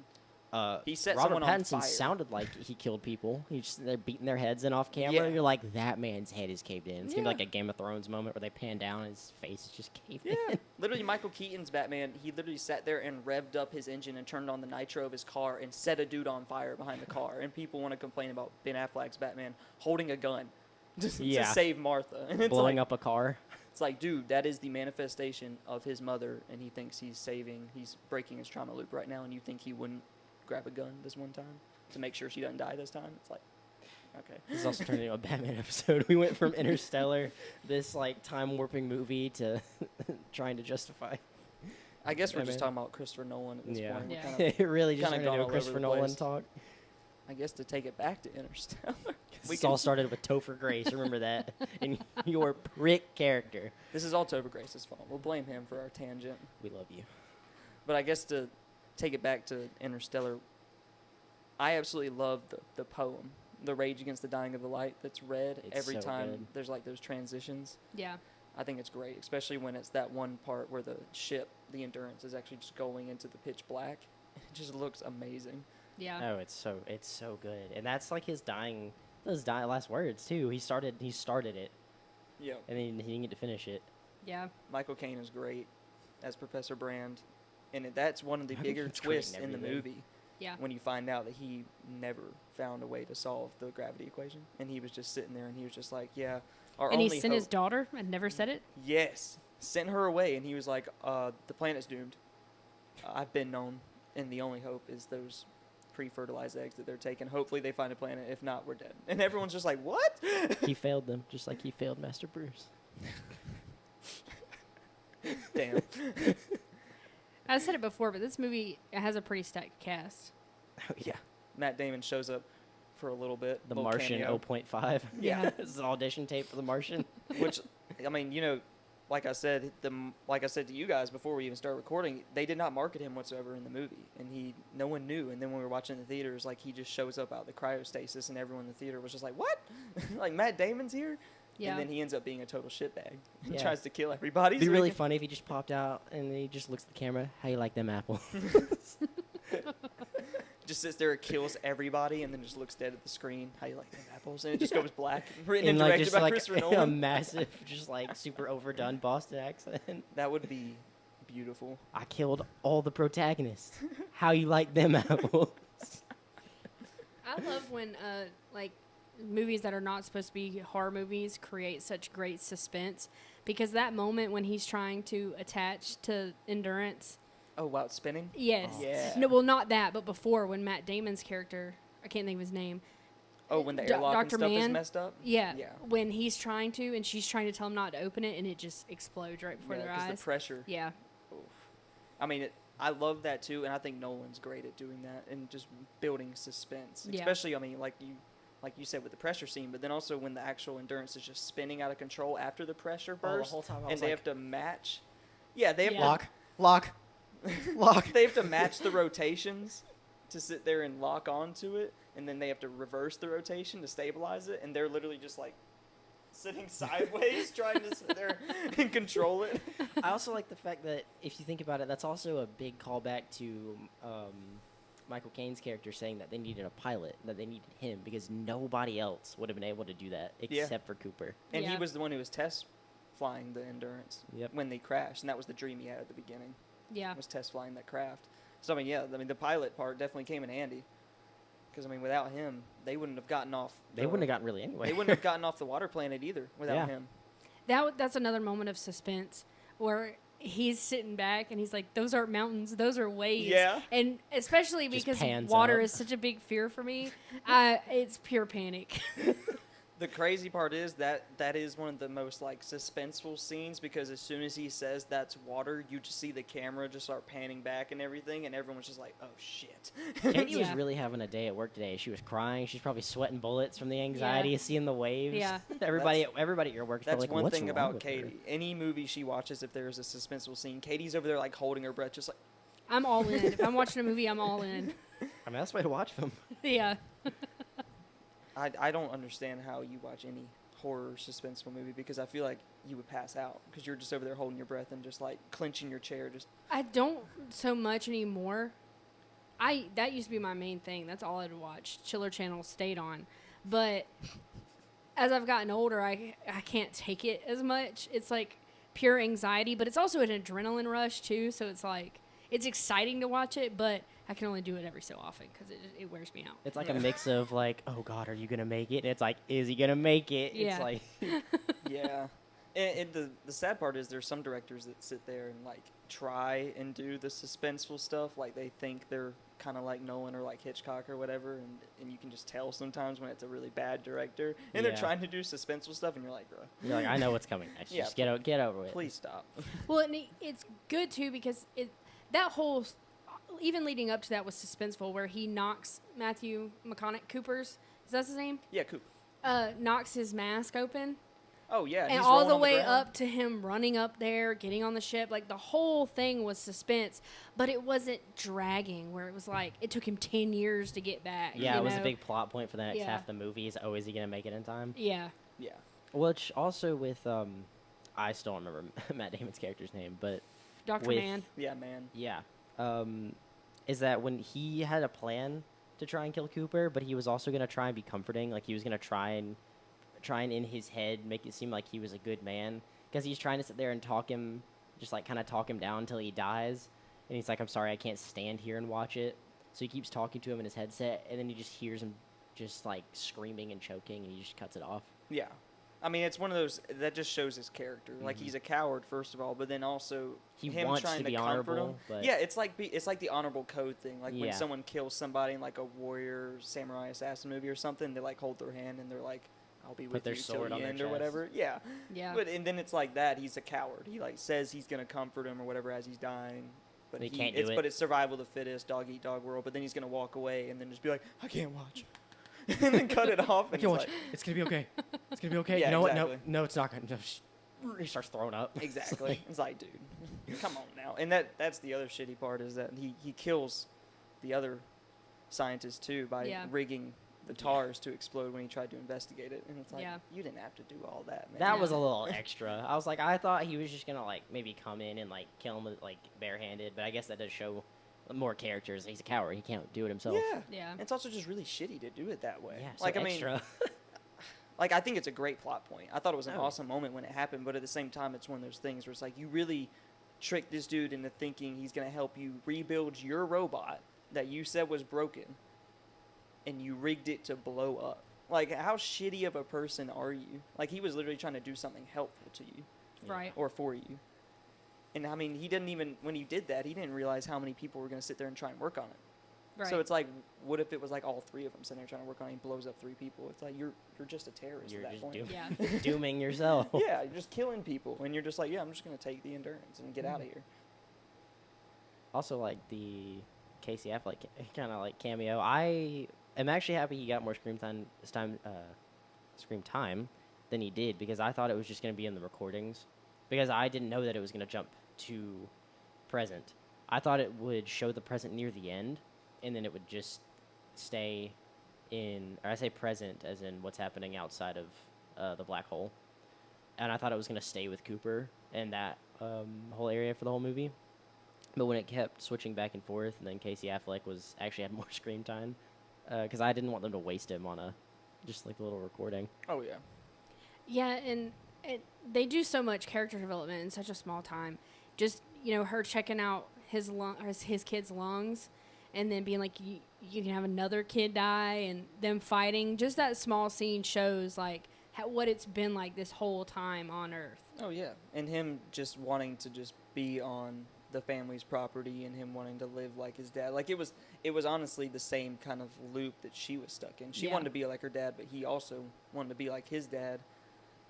B: He set
C: Robert
B: someone on
C: Pattinson
B: fire.
C: sounded like he killed people. They're beating their heads in off camera.
B: Yeah.
C: You're like, that man's head is caved in. It seemed
B: Yeah.
C: like a Game of Thrones moment where they pan down and his face is just caved
B: Yeah,
C: in.
B: literally Michael Keaton's Batman, he literally sat there and revved up his engine and turned on the nitro of his car and set a dude on fire behind the car. And people want to complain about Ben Affleck's Batman holding a gun to
C: Yeah.
B: save Martha. And it's
C: Blowing up a car.
B: It's like, dude, that is the manifestation of his mother, and he thinks he's breaking his trauma loop right now, and you think he wouldn't grab a gun this one time to make sure she doesn't die this time? It's like, okay.
C: This is also turning into a Batman episode. We went from Interstellar, this time warping movie, to trying to justify.
B: I guess we're just
C: Batman.
B: talking about Christopher Nolan at this
C: Yeah.
B: point. We're
A: Yeah.
B: kind of,
C: It really just
B: kinda
C: turned
B: gone
C: into a
B: all over
C: Christopher
B: the
C: Nolan
B: place.
C: talk.
B: I guess to take it back to Interstellar.
C: This all started with Topher Grace. Remember that? And your prick character.
B: This is all Topher Grace's fault. We'll blame him for our tangent.
C: We love you.
B: But I guess to take it back to Interstellar, I absolutely love the poem, The Rage Against the Dying of the Light, that's read
C: It's
B: every
C: so
B: time
C: good.
B: there's those transitions.
A: Yeah.
B: I think it's great, especially when it's that one part where the ship, the Endurance, is actually just going into the pitch black. It just looks amazing.
A: Yeah.
C: Oh, it's so good. And that's his last words too. He started it.
B: Yeah.
C: and then he didn't get to finish it.
A: Yeah.
B: Michael Caine is great as Professor Brand, and that's one of the bigger
C: He's great in
B: twists in the
C: everything.
B: movie.
A: Yeah.
B: When you find out that he never found a way to solve the gravity equation, and he was just sitting there, and he was just like, "Yeah, our
A: And he
B: only
A: sent his
B: hope."
A: daughter and never said it.
B: Yes, sent her away, and he was like, "The planet's doomed. I've been known, and the only hope is those pre-fertilized eggs that they're taking. Hopefully, they find a planet. If not, we're dead." And everyone's just like, "What?"
C: He failed them, just like he failed Master Bruce.
B: Damn.
A: I said it before, but this movie has a pretty stacked cast.
C: Yeah.
B: Matt Damon shows up for a little bit.
C: The
B: little
C: Martian
B: cameo.
C: 0.5.
A: Yeah.
C: This is an audition tape for The Martian.
B: Which, I mean, you know, like I said to you guys before we even started recording, they did not market him whatsoever in the movie, and no one knew. And then when we were watching in the theaters, like he just shows up out of the cryostasis, and everyone in the theater was just like, "What? Like Matt Damon's here?"
A: Yeah.
B: And then he ends up being a total shitbag. He
C: Yeah.
B: tries to kill everybody.
C: It'd be
B: so he
C: really
B: can-
C: funny if he just popped out and he just looks at the camera. How you like them apples?
B: Just sits there and kills everybody, and then just looks dead at the screen. How you like them apples? And it just goes black. Written and
C: like
B: directed
C: just
B: by
C: like
B: Christopher
C: a
B: Nolan.
C: massive, just like super overdone Boston accent.
B: That would be beautiful.
C: I killed all the protagonists. How you like them apples?
A: I love when like movies that are not supposed to be horror movies create such great suspense, because that moment when he's trying to attach to Endurance.
B: Oh wow, it's spinning.
A: Yes.
B: Oh. Yeah.
A: No, well, not that, but before, when Matt Damon's character, I can't think of his name.
B: Oh, when the
A: Do-
B: airlock and
A: Dr.
B: stuff is
A: Mann?
B: messed up.
A: Yeah.
B: Yeah.
A: When he's trying to, and she's trying to tell him not to open it, and it just explodes right before
B: Yeah,
A: their
B: 'cause
A: eyes.
B: the pressure.
A: Yeah.
B: Oof. I mean, I love that too, and I think Nolan's great at doing that and just building suspense.
A: Yeah.
B: Especially, I mean, like you said with the pressure scene, but then also when the actual Endurance is just spinning out of control after the pressure
C: Oh, the
B: burst,
C: whole time I
B: and
C: was
B: they
C: like,
B: have to match. Yeah, they have
A: Yeah.
C: lock.
B: they have to match the rotations to sit there and lock onto it, and then they have to reverse the rotation to stabilize it, and they're literally just like sitting sideways trying to sit there and control it.
C: I also like the fact that if you think about it, that's also a big callback to Michael Caine's character saying that they needed a pilot, that they needed him because nobody else would have been able to do that
B: Yeah.
C: except for Cooper.
B: And he
A: Yeah.
B: was the one who was test flying the Endurance
C: Yep.
B: when they crashed, and that was the dream he had at the beginning,
A: Yeah.
B: was test flying that craft. So I mean, yeah, I mean the pilot part definitely came in handy, because I mean without him, they wouldn't have gotten off.
C: They wouldn't have gotten really anyway.
B: They wouldn't have gotten off the water planet either without
C: Yeah.
B: him.
A: That's another moment of suspense where he's sitting back and he's like, "Those aren't mountains, those are waves."
B: Yeah.
A: And especially
C: Just
A: because
C: pans
A: water
C: up.
A: is such a big fear for me, it's pure panic.
B: The crazy part is that is one of the most like suspenseful scenes, because as soon as he says that's water, you just see the camera just start panning back and everything, and everyone's just like, "Oh shit."
C: Katie was
A: Yeah.
C: really having a day at work today. She was crying. She's probably sweating bullets from the anxiety of seeing the waves.
A: Yeah.
C: Everybody at your work is
B: That's
C: probably like,
B: one
C: what's
B: thing
C: wrong
B: about
C: with
B: Katie.
C: her?
B: Any movie she watches, if there's a suspenseful scene, Katie's over there like holding her breath, just like,
A: I'm all in. If I'm watching a movie, I'm all in.
C: I mean, that's the way to watch them.
A: Yeah.
B: I don't understand how you watch any horror suspenseful movie, because I feel like you would pass out because you're just over there holding your breath and just like clenching your chair. Just
A: I don't so much anymore. That used to be my main thing. That's all I'd watch. Chiller Channel stayed on. But as I've gotten older, I can't take it as much. It's like pure anxiety, but it's also an adrenaline rush too. So it's like, it's exciting to watch it, but I can only do it every so often because it wears me out.
C: It's like a mix of like, oh God, are you gonna make it? And it's like, is he gonna make it?
A: Yeah.
C: It's like,
B: yeah. And the sad part is there's some directors that sit there and like try and do the suspenseful stuff, like they think they're kind of like Nolan or like Hitchcock or whatever, and you can just tell sometimes when it's a really bad director and they're
C: Yeah.
B: trying to do suspenseful stuff, and you're like, bro,
C: you're like, I know what's coming next.
B: Yeah,
C: Just get over it.
B: please stop.
A: Well, and it's good too because that whole, even leading up to that was suspenseful, where he knocks Matthew McConaughey Cooper's, is that his name?
B: Yeah, Coop.
A: Knocks his mask open.
B: Oh yeah,
A: And
B: he's
A: all
B: rolling
A: the
B: on
A: way
B: ground.
A: up to him running up there, getting on the ship. Like, the whole thing was suspense, but it wasn't dragging, where it was like, it took him 10 years to get back.
C: Yeah,
A: you
C: it was a
A: know?
C: big plot point for the next
A: Yeah.
C: half of the movie. Is, oh, is he gonna make it in time?
A: Yeah.
B: Yeah.
C: Which also with I still don't remember Matt Damon's character's name, but
A: Dr.
C: With-
A: Man.
B: Yeah, man.
C: yeah, is that when he had a plan to try and kill Cooper, but he was also gonna try and be comforting, like he was gonna try and trying in his head make it seem like he was a good man, because he's trying to sit there and talk him, just like kind of talk him down until he dies, and he's like, I'm sorry, I can't stand here and watch it. So he keeps talking to him in his headset, and then he just hears him just like screaming and choking, and he just cuts it off.
B: Yeah. I mean, it's one of those that just shows his character. Like, he's a coward, first of all, but then also
C: He
B: him
C: wants
B: trying
C: to be
B: comfort
C: honorable,
B: him.
C: but
B: Yeah, it's like the honorable code thing. Like when
C: Yeah.
B: someone kills somebody in like a warrior samurai assassin movie or something, they like hold their hand and they're like, "I'll be with
C: their
B: you till
C: sword
B: the
C: on their
B: end" or
C: chest.
B: whatever. Yeah.
A: Yeah.
B: But and then it's like that. He's a coward. He like says he's gonna comfort him or whatever as he's dying. But
C: He can't do
B: it's
C: it.
B: But it's survival of the fittest, dog eat dog world. But then he's gonna walk away and then just be like, "I can't watch," and then cut it off. And
C: can't
B: it's
C: watch.
B: like,
C: It's gonna be okay. It's gonna be okay.
B: Yeah,
C: you know what?
B: exactly.
C: No, it's not gonna. No, he starts throwing up. It's
B: Exactly.
C: like-
B: It's like, dude, come on now. And that's the other shitty part is that he kills the other scientists too by
A: Yeah.
B: rigging the TARS to explode when he tried to investigate it. And it's like,
A: Yeah.
B: you didn't have to do all that, man.
C: That
A: Yeah.
C: was a little extra. I was like, I thought he was just gonna like maybe come in and like kill him with, like barehanded, but I guess that does show more characters. He's a coward. He can't do it himself.
B: Yeah.
A: Yeah.
B: And it's also just really shitty to do it that way.
C: Yeah, so
B: like, I
C: extra.
B: mean, like, I think it's a great plot point. I thought it was an
C: Oh.
B: awesome moment when it happened, but at the same time, it's one of those things where it's like, you really tricked this dude into thinking he's going to help you rebuild your robot that you said was broken, and you rigged it to blow up. Like, how shitty of a person are you? Like, he was literally trying to do something helpful to you
A: Right.
B: or for you. And, I mean, he didn't even, when he did that, he didn't realize how many people were going to sit there and try and work on it.
A: Right.
B: So it's like, what if it was like all three of them sitting there trying to work on it and he blows up three people? It's like, you're just a terrorist
C: You're
B: at that
C: just
B: point.
A: Yeah.
C: dooming yourself.
B: Yeah, you're just killing people, and you're just like, yeah, I'm just gonna take the endurance and get out of here.
C: Also, like the Casey Affleck kind of like cameo. I am actually happy he got more screen time than he did, because I thought it was just going to be in the recordings, because I didn't know that it was going to jump to present. I thought it would show the present near the end, and then it would just stay in, or I say present as in what's happening outside of the black hole. And I thought it was going to stay with Cooper and that whole area for the whole movie. But when it kept switching back and forth, and then Casey Affleck actually had more screen time, because I didn't want them to waste him on just like a little recording.
B: Oh yeah.
A: Yeah, and they do so much character development in such a small time. Just, her checking out his kid's lungs, and then being like, you can have another kid die, and them fighting. Just that small scene shows like what it's been like this whole time on Earth.
B: Oh yeah, and him just wanting to just be on the family's property, and him wanting to live like his dad. Like it was honestly the same kind of loop that she was stuck in. She
A: Yeah.
B: wanted to be like her dad, but he also wanted to be like his dad.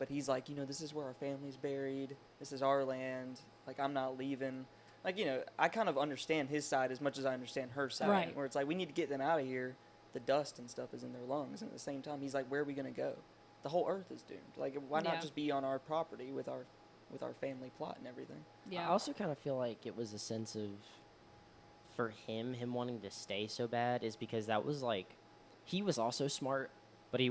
B: But he's like, this is where our family's buried. This is our land. Like, I'm not leaving. Like, I kind of understand his side as much as I understand her side.
A: Right.
B: Where it's like, we need to get them out of here. The dust and stuff is in their lungs. And at the same time, he's like, where are we going to go? The whole earth is doomed. Like, why not
A: Yeah.
B: just be on our property with our family plot and everything?
A: Yeah.
C: I also kind of feel like it was a sense of, for him wanting to stay so bad is because that was like, he was also smart, but he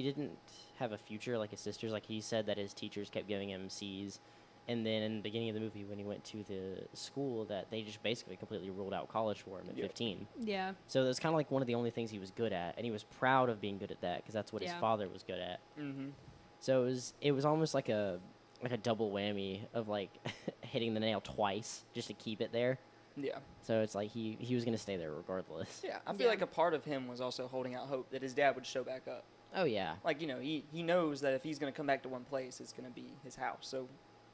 C: didn't have a future like his sisters. Like he said that his teachers kept giving him C's, and then in the beginning of the movie when he went to the school, that they just basically completely ruled out college for him at
B: Yep.
C: 15.
A: Yeah.
C: So it was kind of like one of the only things he was good at, and he was proud of being good at that because that's what his
A: Yeah.
C: father was good at.
B: Mm-hmm.
C: So it was almost like a double whammy of like hitting the nail twice just to keep it there.
B: Yeah.
C: So it's like he was gonna stay there regardless.
B: Yeah. I feel
A: Yeah.
B: like a part of him was also holding out hope that his dad would show back up.
C: Oh yeah.
B: Like, he knows that if he's going to come back to one place, it's going to be his house. So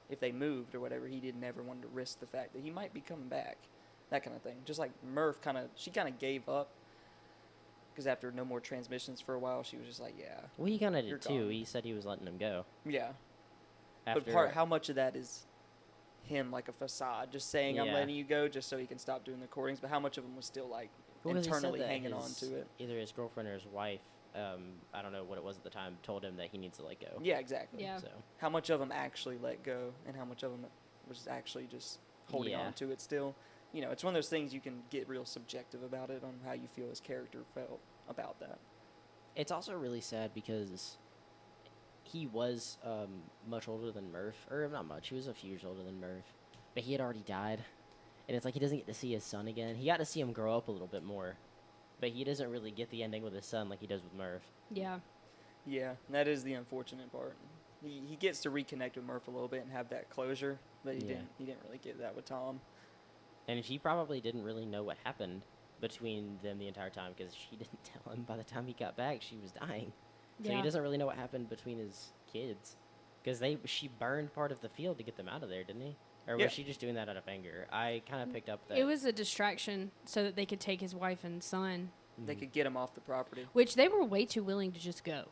B: if they moved or whatever, he didn't ever want to risk the fact that he might be coming back. That kind of thing. Just like Murph she kind of gave up. Because after no more transmissions for a while, she was just like, yeah.
C: Well, he kind of
B: You're
C: did too.
B: gone.
C: He said he was letting him go.
B: Yeah.
C: After,
B: But how much of that is him, like a facade, just saying, I'm
C: Yeah.
B: letting you go just so he can stop doing the recordings, but how much of him was still, like,
C: Well, 'cause he said
B: internally
C: that
B: hanging on
C: his-
B: to it?
C: Either his girlfriend or his wife, I don't know what it was at the time, told him that he needs to let go.
B: Yeah, exactly.
A: Yeah.
C: So
B: How much of him actually let go and how much of him was actually just holding
C: Yeah.
B: on to it still. It's one of those things you can get real subjective about it on how you feel his character felt about that.
C: it's also really sad because he was much older than Murph, or not much. He was a few years older than Murph, but he had already died, and it's like he doesn't get to see his son again. He got to see him grow up a little bit more, but he doesn't really get the ending with his son like he does with Murph.
A: Yeah.
B: Yeah, that is the unfortunate part. He gets to reconnect with Murph a little bit and have that closure, but he
C: Yeah.
B: didn't really get that with Tom.
C: And she probably didn't really know what happened between them the entire time because she didn't tell him by the time he got back she was dying. So he doesn't really know what happened between his kids. Because she burned part of the field to get them out of there, didn't he? Or
B: Yeah.
C: was she just doing that out of anger? I kind of picked up that.
A: It was a distraction so that they could take his wife and son,
B: They could get him off the property.
A: which they were way too willing to just go.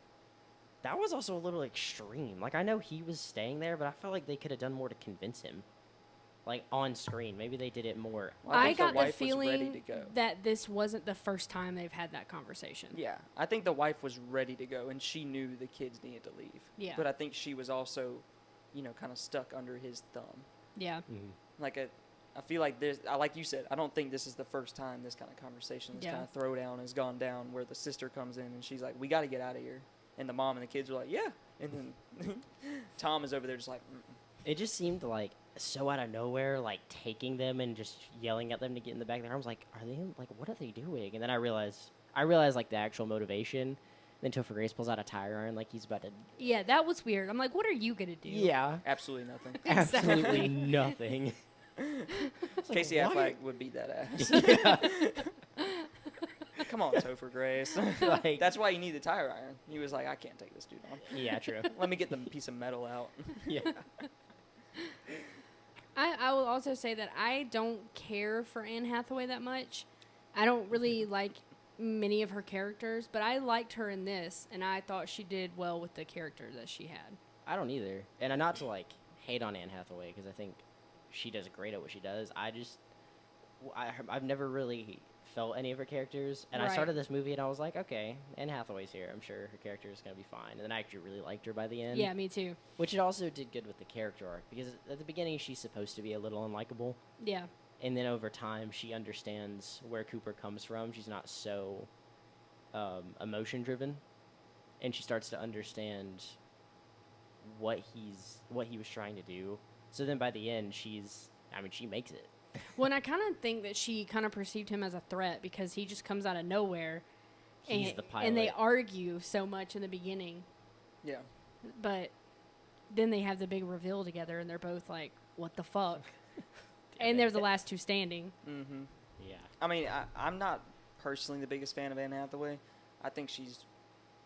C: That was also a little extreme. Like, I know he was staying there, but I felt like they could have done more to convince him. Like, on screen. Maybe they did it more.
B: Well,
A: I
B: think
A: got the
B: wife was ready
A: feeling
B: to go.
A: that this wasn't the first time they've had that conversation.
B: Yeah, I think the wife was ready to go, and she knew the kids needed to leave.
A: Yeah.
B: But I think she was also, kind of stuck under his thumb.
A: Yeah.
B: Like I feel like like you said, I don't think this is the first time this kind of conversation, this
A: Yeah.
B: kind of throwdown has gone down, where the sister comes in and she's like, "We got to get out of here," and the mom and the kids are like, "Yeah," and then Tom is over there just like, "Mm-mm."
C: It just seemed like so out of nowhere, like taking them and just yelling at them to get in the back of their arms. Like, what are they doing? And then I realized like the actual motivation. Then Topher Grace pulls out a tire iron like he's about to.
A: Yeah, that was weird. I'm like, what are you going to do?
C: Yeah.
B: Absolutely nothing.
C: Absolutely nothing.
B: Casey
C: Like,
B: Affleck would beat that ass.
C: Yeah.
B: Come on, Topher Grace.
C: Like-
B: That's why you need the tire iron. He was like, "I can't take this dude on.
C: Yeah, true.
B: Let me get the piece of metal out."
C: Yeah.
A: I will also say that I don't care for Anne Hathaway that much. I don't really like many of her characters, but I liked her in this, and I thought she did well with the character that she had.
C: I don't either. And not to like hate on Anne Hathaway because I think she does great at what she does. I've never really felt any of her characters, and I
A: Right.
C: started this movie and I was like, okay, Anne Hathaway's here. I'm sure her character is gonna be fine. And then I actually really liked her by the end.
A: Yeah, me too.
C: Which it also did good with the character arc because at the beginning she's supposed to be a little unlikable,
A: Yeah.
C: and then over time she understands where Cooper comes from. She's not so emotion driven, and she starts to understand what he was trying to do. So then by the end she makes it.
A: Well, and I kind of think that she kind of perceived him as a threat because he just comes out of nowhere.
C: He's
A: and,
C: the pilot.
A: And they argue so much in the beginning,
B: Yeah.
A: but then they have the big reveal together, and they're both like, what the fuck? And they're the last two standing.
B: Mm-hmm.
C: Yeah.
B: I mean, I'm not personally the biggest fan of Anne Hathaway. I think she's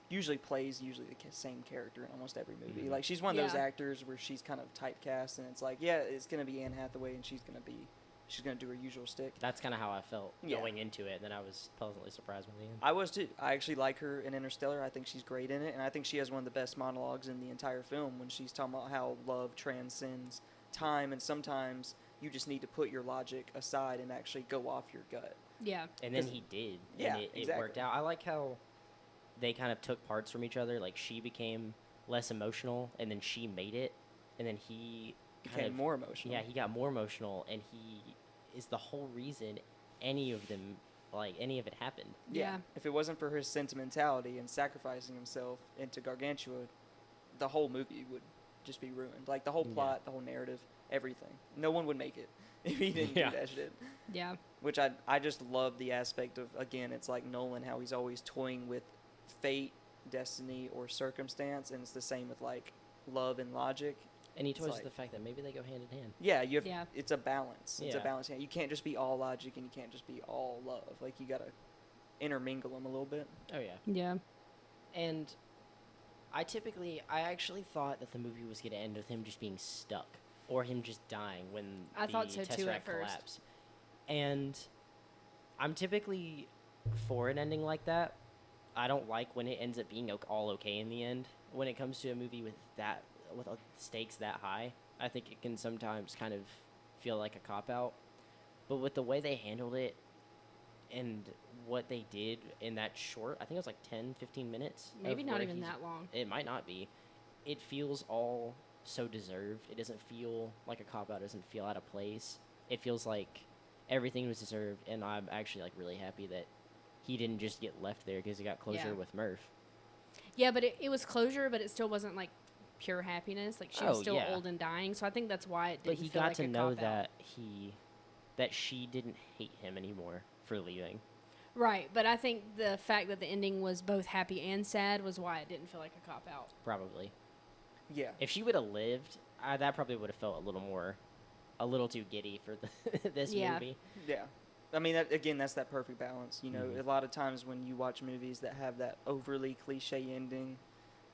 B: usually plays the same character in almost every movie.
C: Mhm.
B: Like, she's one of those
A: Yeah.
B: actors where she's kind of typecast, and it's like, yeah, it's going to be Anne Hathaway, and she's going to do her usual stick.
C: That's kind of how I felt
B: Yeah.
C: going into it, and then I was pleasantly surprised by the end.
B: I was too. I actually like her in Interstellar. I think she's great in it, and I think she has one of the best monologues in the entire film when she's talking about how love transcends time, and sometimes you just need to put your logic aside and actually go off your gut.
A: Yeah.
C: And then
B: 'Cause-
C: he did.
B: Yeah,
C: and it
B: exactly.
C: worked out. I like how they kind of took parts from each other. Like, she became less emotional, and then she made it, and then he
B: Became more emotional.
C: Yeah, he got more emotional, and he is the whole reason any of it happened.
A: Yeah.
B: If it wasn't for his sentimentality and sacrificing himself into Gargantua, the whole movie would just be ruined. Like, the whole
C: Yeah.
B: plot, the whole narrative, everything. No one would make it if he didn't
C: Yeah.
B: do that shit.
A: Yeah.
B: Which I just love the aspect of, again, it's like Nolan, how he's always toying with fate, destiny, or circumstance, and it's the same with, like, love and logic.
C: And he
B: It's
C: toys
B: like-
C: the fact that maybe they go hand in hand.
B: Yeah, you have.
A: Yeah.
B: It's a balance. It's a
C: Yeah.
B: balance. You can't just be all logic, and you can't just be all love. Like, you gotta intermingle them a little bit.
C: Oh, yeah.
A: Yeah.
C: And I actually thought that the movie was going to end with him just being stuck or him just dying when
A: I
C: the
A: thought so, too,
C: Tesseract
A: at first.
C: collapsed. And I'm typically for an ending like that. I don't like when it ends up being all okay in the end. When it comes to a movie with stakes that high, I think it can sometimes kind of feel like a cop-out. But with the way they handled it and what they did in that short, I think it was like 10, 15 minutes.
A: Maybe
C: of
A: not
C: where
A: even
C: he's-
A: that long.
C: It might not be. It feels all so deserved. It doesn't feel like a cop-out. It doesn't feel out of place. It feels like everything was deserved, and I'm actually like really happy that he didn't just get left there because he got closure
A: Yeah.
C: with Murph.
A: Yeah, but it was closure, but it still wasn't like pure happiness. Like, she was
C: Oh,
A: still
C: yeah.
A: old and dying, so I think that's why it
C: But
A: didn't
C: he
A: feel
C: got
A: like
C: to
A: a
C: know
A: cop-out.
C: that she didn't hate him anymore for leaving.
A: Right, but I think the fact that the ending was both happy and sad was why it didn't feel like a cop out.
C: Probably.
B: Yeah.
C: If she would have lived, that probably would have felt a little too giddy for this
A: Yeah.
C: movie.
B: Yeah. I mean, again, that's that perfect balance. You know,
C: Mhm.
B: a lot of times when you watch movies that have that overly cliche ending,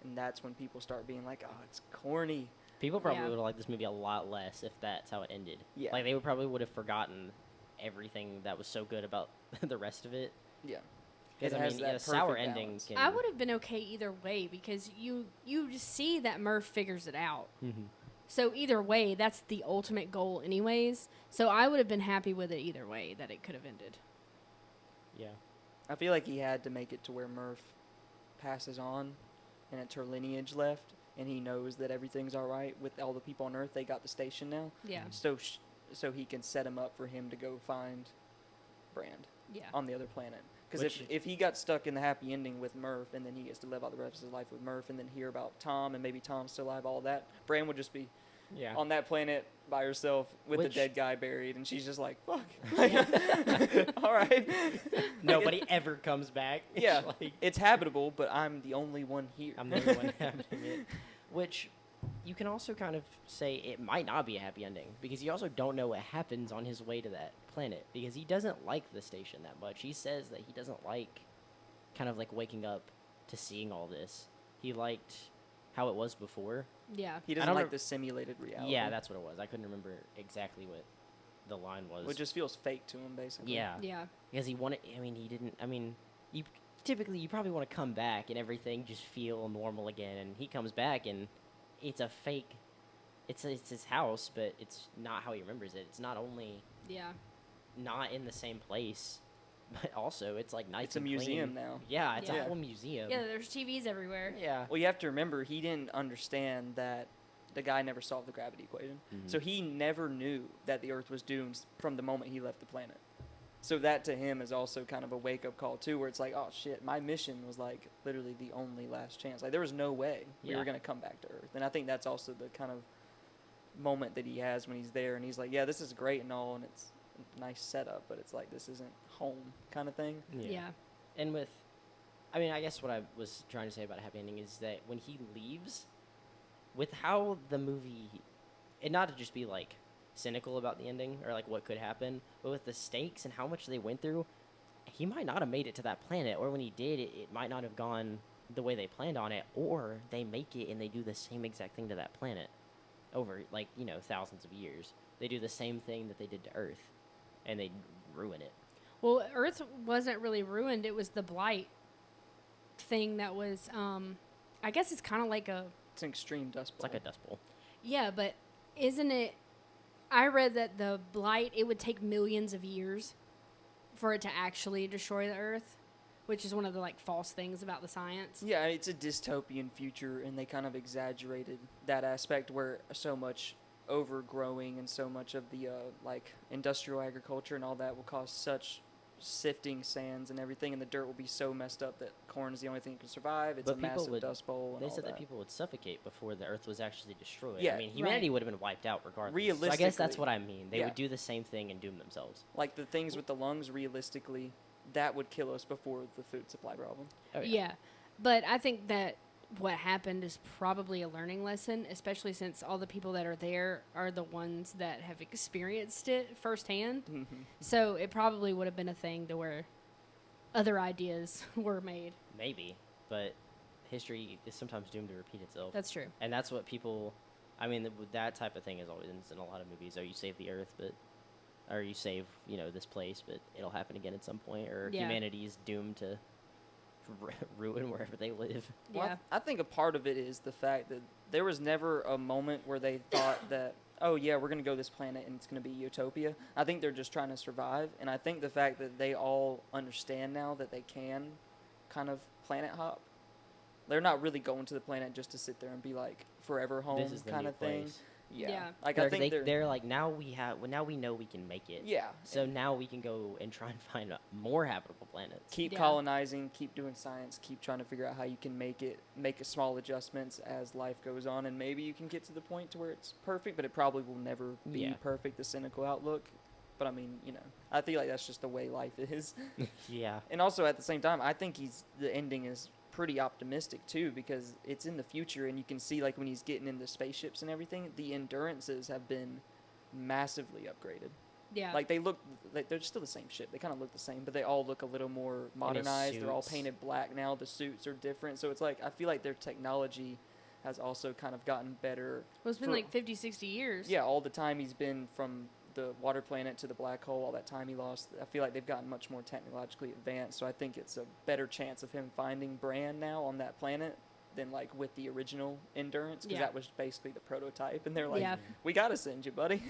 B: and that's when people start being like, oh, it's corny.
C: People probably
A: Yeah.
C: would have liked this movie a lot less if that's how it ended.
B: Yeah.
C: Like, they would have forgotten everything that was so good about the rest of it.
B: Yeah.
C: Because,
B: It
C: I
B: has
C: mean,
B: that
C: a sour
B: perfect
C: ending
B: balance.
C: can...
A: I would have been okay either way because you just see that Murph figures it out.
C: Mhm.
A: So either way, that's the ultimate goal anyways. So I would have been happy with it either way that it could have ended.
C: Yeah.
B: I feel like he had to make it to where Murph passes on, and it's her lineage left, and he knows that everything's all right with all the people on Earth. They got the station now,
A: Yeah.
B: so he can set him up for him to go find Brand
A: Yeah.
B: on the other planet. Because
C: Which-
B: if he got stuck in the happy ending with Murph, and then he gets to live out the rest of his life with Murph, and then hear about Tom, and maybe Tom's still alive, all that, Brand would just be
C: Yeah.
B: on that planet by herself with
C: Which-
B: the dead guy buried, and she's just like, fuck. All right.
C: Nobody ever comes back.
B: Yeah,
C: Like,
B: it's habitable, but I'm the only one here.
C: I'm the only one having it. Which you can also kind of say it might not be a happy ending because you also don't know what happens on his way to that planet because he doesn't like the station that much. He says that he doesn't like kind of like waking up to seeing all this. He liked how it was before.
A: Yeah.
B: He
C: I
B: doesn't
C: don't
B: like
C: rem-
B: the simulated reality.
C: Yeah, that's what it was. I couldn't remember exactly what the line was.
B: It just feels fake to him, basically.
C: Yeah.
A: Yeah.
C: Because he wanted, I mean, he didn't, I mean, you typically, you probably want to come back and everything just feel normal again. And he comes back and it's a fake, it's his house, but it's not how he remembers it. It's not only
A: Yeah.
C: not in the same place, but also it's like nice
B: It's a
C: and
B: museum
C: clean.
B: now.
C: Yeah, it's
A: Yeah.
C: a whole museum.
A: Yeah, there's TVs everywhere.
C: Yeah.
B: Well, you have to remember, he didn't understand that the guy never solved the gravity equation.
C: Mhm.
B: So he never knew that the Earth was doomed from the moment he left the planet. So that to him is also kind of a wake-up call, too, where it's like, oh, shit, my mission was, like, literally the only last chance. Like, there was no way we
C: Yeah.
B: were going to come back to Earth. And I think that's also the kind of moment that he has when he's there. And he's like, yeah, this is great and all, and it's a nice setup, but it's like, this isn't home kind of thing.
A: Yeah.
C: And with, I mean, I guess what I was trying to say about a happy ending is that when he leaves, with how the movie, and not to just be like cynical about the ending or like what could happen, but with the stakes and how much they went through, he might not have made it to that planet, or when he did, it might not have gone the way they planned on it, or they make it and they do the same exact thing to that planet over, like, you know, thousands of years. They do the same thing that they did to Earth, and they ruin it.
A: Well, Earth wasn't really ruined. It was the blight thing that was, I guess it's kind of like a,
B: It's an extreme dust
C: It's
B: bowl.
C: like a dust bowl.
A: yeah, but isn't it, I read that the blight, it would take millions of years for it to actually destroy the Earth, which is one of the, like, false things about the science.
B: Yeah, it's a dystopian future, and they kind of exaggerated that aspect where so much overgrowing and so much of the like industrial agriculture and all that will cause such sifting sands and everything, and the dirt will be so messed up that corn is the only thing that can survive. It's
C: But
B: a
C: people
B: massive
C: would-
B: dust bowl. And
C: They
B: all
C: said that
B: that
C: people would suffocate before the Earth was actually destroyed.
B: Yeah,
C: I mean, humanity
A: right.
C: would have been wiped out regardless. So I guess that's
B: Realistically,
C: what I mean. They
B: yeah.
C: would do the same thing and doom themselves.
B: like the things with the lungs. Realistically, that would kill us before the food supply problem.
C: Oh,
A: Yeah. But I think that what happened is probably a learning lesson, especially since all the people that are there are the ones that have experienced it firsthand. So it probably would have been a thing to where other ideas were made.
C: Maybe, but history is sometimes doomed to repeat itself.
A: That's true.
C: And that's what people, I mean, that type of thing is always in a lot of movies. Oh, you save the Earth, or you save, you know, this place, but it'll happen again at some point, or
A: Yeah.
C: humanity is doomed to ruin wherever they live.
B: Well,
A: Yeah.
B: I think a part of it is the fact that there was never a moment where they thought that, oh, yeah, we're going to go to this planet and it's going to be utopia. I think they're just trying to survive. And I think the fact that they all understand now that they can kind of planet hop. They're not really going to the planet just to sit there and be like forever home
C: This is the
B: kind
C: new
B: of thing.
C: place.
B: Yeah.
A: Yeah.
B: Like, I think
C: they're like, now we know we can make it.
B: yeah.
C: So now we can go and try and find more habitable planets.
B: Keep
A: Yeah.
B: colonizing, keep doing science, keep trying to figure out how you can make small adjustments as life goes on, and maybe you can get to the point to where it's perfect, but it probably will never be
C: Yeah.
B: perfect, the cynical outlook. But I mean, I feel like that's just the way life is.
C: Yeah.
B: And also at the same time, I think the ending is pretty optimistic too, because it's in the future, and you can see like when he's getting in the spaceships and everything, the endurances have been massively upgraded.
A: Yeah.
B: Like they look, like they're still the same ship. They kind of look the same, but they all look a little more modernized. They're all
C: suits.
B: painted black now. The suits are different, so it's like I feel like their technology has also kind of gotten better.
A: Well, it's been
B: for-
A: like 50, 60 years.
B: Yeah, all the time he's been from the water planet to the black hole, all that time he lost, I feel like they've gotten much more technologically advanced, so I think it's a better chance of him finding Bran now on that planet than like with the original Endurance, because
A: Yeah.
B: that was basically the prototype, and they're like,
A: Yeah.
B: we gotta send you, buddy.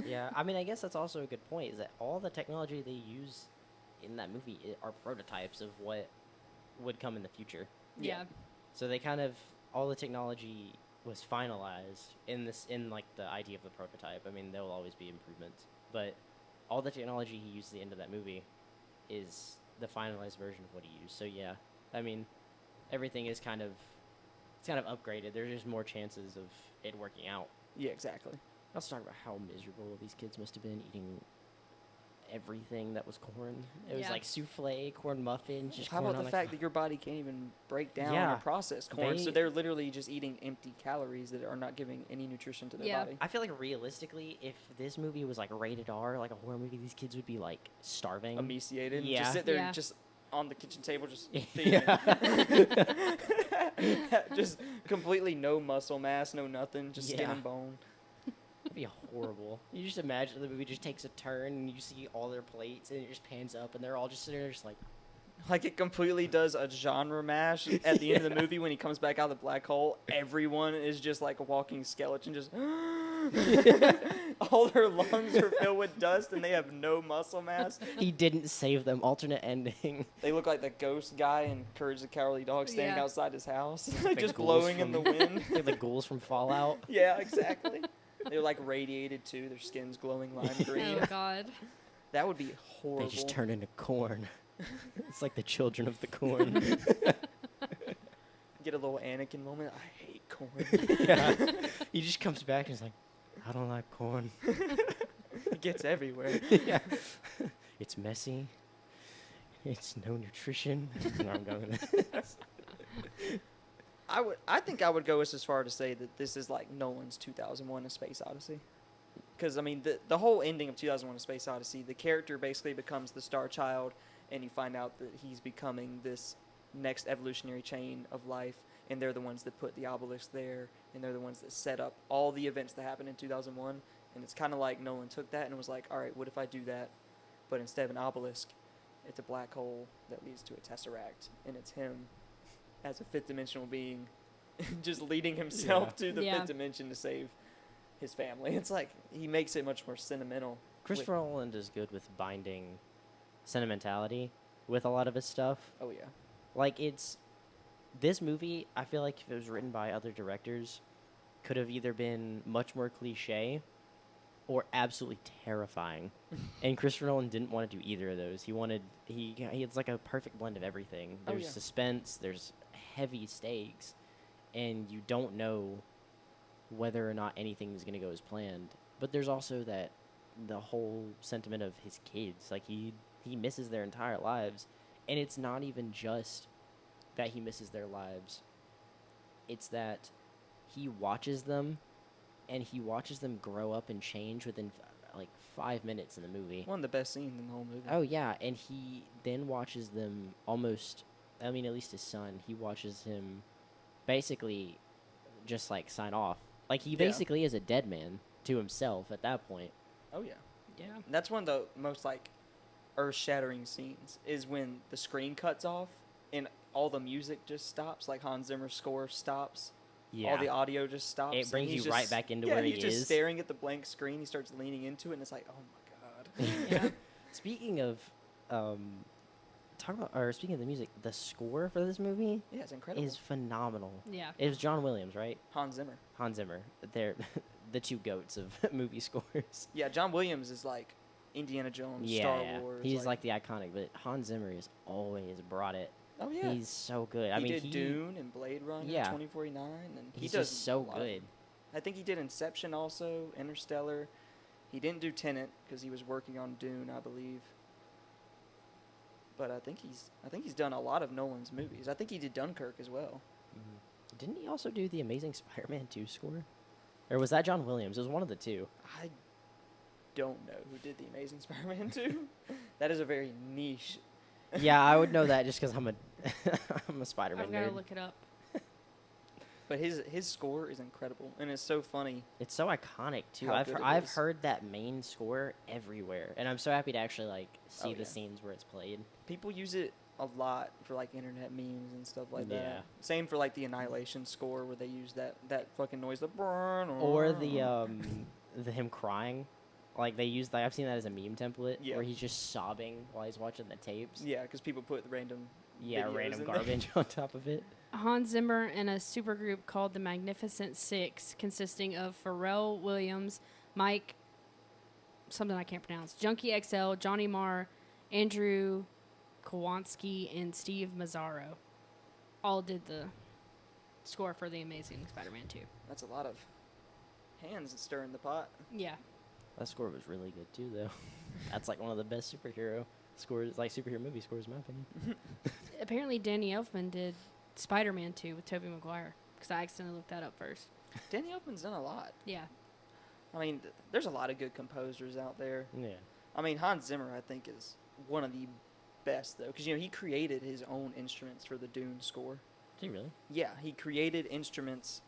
C: Yeah, I mean, I guess that's also a good point, is that all the technology they use in that movie are prototypes of what would come in the future.
A: Yeah.
C: So they kind of, all the technology was finalized in like the idea of the prototype. I mean, there will always be improvements, but all the technology he used at the end of that movie is the finalized version of what he used. So yeah, I mean, everything is kind of, it's kind of upgraded. There's just more chances of it working out.
B: Yeah, exactly.
C: Let's talk about how miserable these kids must have been eating everything that was corn. It was
A: Yeah.
C: like souffle, corn muffins, just
B: How
C: corn
B: about
C: on
B: the fact that your body can't even break down
C: Yeah.
B: or process corn, so
C: They-
B: they're literally just eating empty calories that are not giving any nutrition to their
A: Yeah.
B: body.
C: I feel like realistically, if this movie was like rated R, like a horror movie, these kids would be like starving.
B: Emaciated, and
C: Yeah.
B: just sit there,
A: Yeah.
B: just on the kitchen table, just
C: Yeah.
B: just completely no muscle mass, no nothing, just skin
C: Yeah.
B: and bone.
C: It'd be horrible. You just imagine the movie just takes a turn and you see all their plates and it just pans up and they're all just sitting there just like,
B: Like it completely does a genre mash at the end of the movie when he comes back out of the black hole. Everyone is just like a walking skeleton, just all their lungs are filled with dust and they have no muscle mass.
C: he didn't save them. Alternate ending.
B: They look like the ghost guy in Courage the Cowardly Dog standing
A: Yeah.
B: outside his house,
C: The
B: just
C: ghouls
B: blowing in the
C: from-
B: wind.
C: Like the ghouls from Fallout.
B: Yeah, exactly. They're like radiated too. Their skin's glowing lime green.
A: Oh, God.
B: That would be horrible.
C: They just turn into corn. It's like the children of the corn.
B: Get a little Anakin moment. I hate corn.
C: Yeah. He just comes back and he's like, I don't like corn.
B: It gets everywhere.
C: Yeah. It's messy. It's no nutrition. No, I'm going with this.
B: I think I would go as far to say that this is like Nolan's 2001: A Space Odyssey. Because I mean, the whole ending of 2001: A Space Odyssey, the character basically becomes the Star Child, and you find out that he's becoming this next evolutionary chain of life, and they're the ones that put the obelisk there, and they're the ones that set up all the events that happened in 2001. And it's kind of like Nolan took that and was like, all right, what if I do that, but instead of an obelisk, it's a black hole that leads to a tesseract, and it's him as a fifth dimensional being just leading himself to the
A: Yeah.
B: fifth dimension to save his family. It's like he makes it much more sentimental.
C: Christopher Nolan is good with binding sentimentality with a lot of his stuff.
B: Oh yeah.
C: Like, it's... This movie, I feel like if it was written by other directors, could have either been much more cliche or absolutely terrifying. And Christopher Nolan didn't want to do either of those. It's like a perfect blend of everything.
B: Oh,
C: There's
B: yeah.
C: suspense, there's heavy stakes, and you don't know whether or not anything is going to go as planned. But there's also the whole sentiment of his kids. Like, he misses their entire lives. And it's not even just that he misses their lives. It's that he watches them, and he watches them grow up and change within, like, 5 minutes in the movie.
B: One of the best scenes in the whole movie.
C: Oh, yeah, and he then watches them almost... I mean, at least his son, he watches him basically just, like, sign off. Like, he
B: Yeah.
C: basically is a dead man to himself at that point.
B: Oh yeah.
A: Yeah.
B: That's one of the most like earth-shattering scenes is when the screen cuts off and all the music just stops, like Hans Zimmer's score stops.
C: Yeah.
B: All the audio just stops.
C: It
B: and
C: brings
B: he's
C: you right
B: just-
C: back into
B: yeah,
C: where he
B: he's just
C: is.
B: staring at the blank screen. He starts leaning into it, and it's like, oh my god.
A: Yeah.
C: Speaking of... speaking of the music, the score for this movie
B: Yeah, it's incredible.
C: is phenomenal.
A: Yeah.
C: It was John Williams, right?
B: Hans Zimmer.
C: Hans Zimmer. They're the two goats of movie scores.
B: Yeah, John Williams is like Indiana Jones,
C: Yeah,
B: Star
C: yeah.
B: Wars.
C: He's like the iconic, but Hans Zimmer has always brought it.
B: oh yeah.
C: He's so good. I
B: he
C: mean,
B: did Dune and Blade Runner,
C: Yeah.
B: 2049, and he
C: he's
B: does
C: just so
B: a lot of-
C: good.
B: I think he did Inception also, Interstellar. He didn't do Tenet because he was working on Dune, I believe. But I think he's done a lot of Nolan's movies. I think he did Dunkirk as well.
C: Mm-hmm. Didn't he also do the Amazing Spider-Man 2 score? Or was that John Williams? It was one of the two.
B: I don't know who did the Amazing Spider-Man 2. That is a very niche.
C: Yeah, I would know that just because I'm a Spider-Man
A: I've got to
C: nerd.
A: look it up.
B: But his score is incredible, and it's so funny.
C: It's so iconic too.
B: How good it
C: I've
B: is.
C: heard that main score everywhere, and I'm so happy to actually like see
B: Oh,
C: the
B: yeah.
C: scenes where it's played.
B: People use it a lot for like internet memes and stuff like
C: Yeah.
B: that. Same for like the Annihilation score where they use that fucking noise, the burn
C: Or the him crying, like they use. Like, I've seen that as a meme template
B: Yeah.
C: where he's just sobbing while he's watching the tapes.
B: Yeah, because people put random videos
C: Random
B: in there.
C: garbage on top of it.
A: Hans Zimmer and a supergroup called the Magnificent Six, consisting of Pharrell Williams, Mike, something I can't pronounce, Junkie XL, Johnny Marr, Andrew Kowalski, and Steve Mazzaro, all did the score for The Amazing Spider-Man 2.
B: That's a lot of hands stirring the pot.
A: Yeah.
C: That score was really good too, though. That's like one of the best superhero scores, like superhero movie scores, in my opinion.
A: Apparently Danny Elfman did Spider-Man 2 with Tobey Maguire, because I accidentally looked that up first.
B: Danny Elfman's done a lot.
A: Yeah.
B: I mean, there's a lot of good composers out there.
C: Yeah.
B: I mean, Hans Zimmer, I think, is one of the best, though, because, he created his own instruments for the Dune score.
C: Did he really?
B: Yeah, he created instruments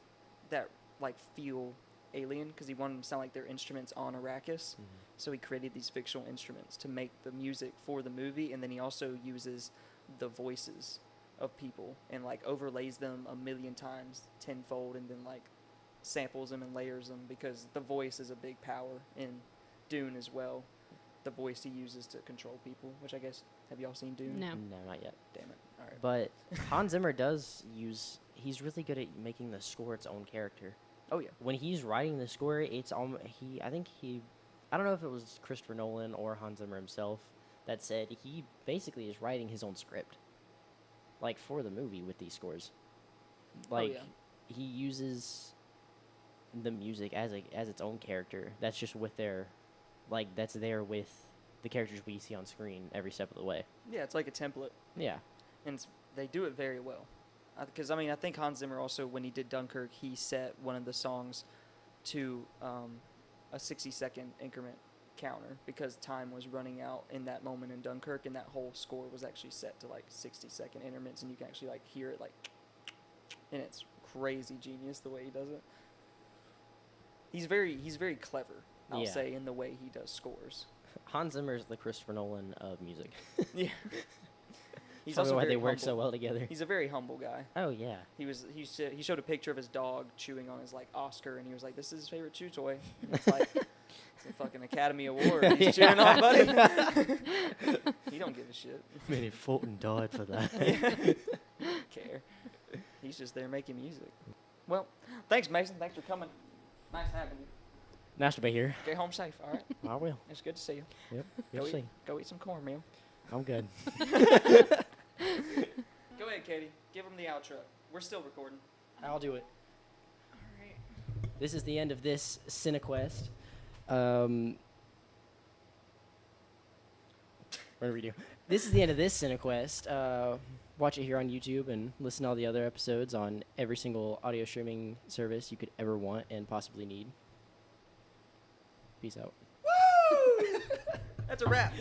B: that, like, feel alien, because he wanted them to sound like they're instruments on Arrakis.
C: Mm-hmm.
B: So he created these fictional instruments to make the music for the movie, and then he also uses the voices of people and, like, overlays them a million times tenfold and then, like, samples them and layers them, because the voice is a big power in Dune as well. The voice he uses to control people, which I guess, have y'all seen Dune?
A: No.
C: No, not yet.
B: Damn it. All right.
C: But Hans Zimmer he's really good at making the score its own character.
B: Oh, yeah.
C: When he's writing the score, it's I don't know if it was Christopher Nolan or Hans Zimmer himself that said he basically is writing his own script, like for the movie with these scores. Like he uses the music as its own character. That's just with that's there with the characters we see on screen every step of the way.
B: Yeah, it's like a template.
C: Yeah.
B: And they do it very well. Because, I think Hans Zimmer also, when he did Dunkirk, he set one of the songs to a 60-second increment counter because time was running out in that moment in Dunkirk, and that whole score was actually set to, like, 60-second increments, and you can actually, like, hear it, like, and it's crazy genius the way he does it. He's very clever, I'll say, in the way he does scores.
C: Hans Zimmer is the Christopher Nolan of music.
B: Yeah. He's
C: Tell me
B: also
C: why
B: very
C: they work
B: humble.
C: so well together.
B: He's a very humble guy.
C: Oh yeah.
B: He showed a picture of his dog chewing on his like Oscar, and he was like, "This is his favorite chew toy." And it's like it's a fucking Academy Award. He's chewing on, buddy. He don't give a shit.
C: Man, he fought and died for that.
B: He don't care. He's just there making music. Well, thanks, Mason. Thanks for coming. Nice having you.
C: Nice to be here.
B: Get home safe. All right.
C: I will.
B: It's good to see you.
C: Yep.
B: Go
C: You'll
B: eat,
C: see.
B: go eat some cornmeal.
C: I'm good.
B: Go ahead, Katie. Give him the outro. We're still recording.
C: I'll do it.
A: All right.
C: This is the end of this Cinequest. What do we do? This is the end of this Cinequest. Watch it here on YouTube and listen to all the other episodes on every single audio streaming service you could ever want and possibly need. Peace out.
B: Woo! That's a wrap.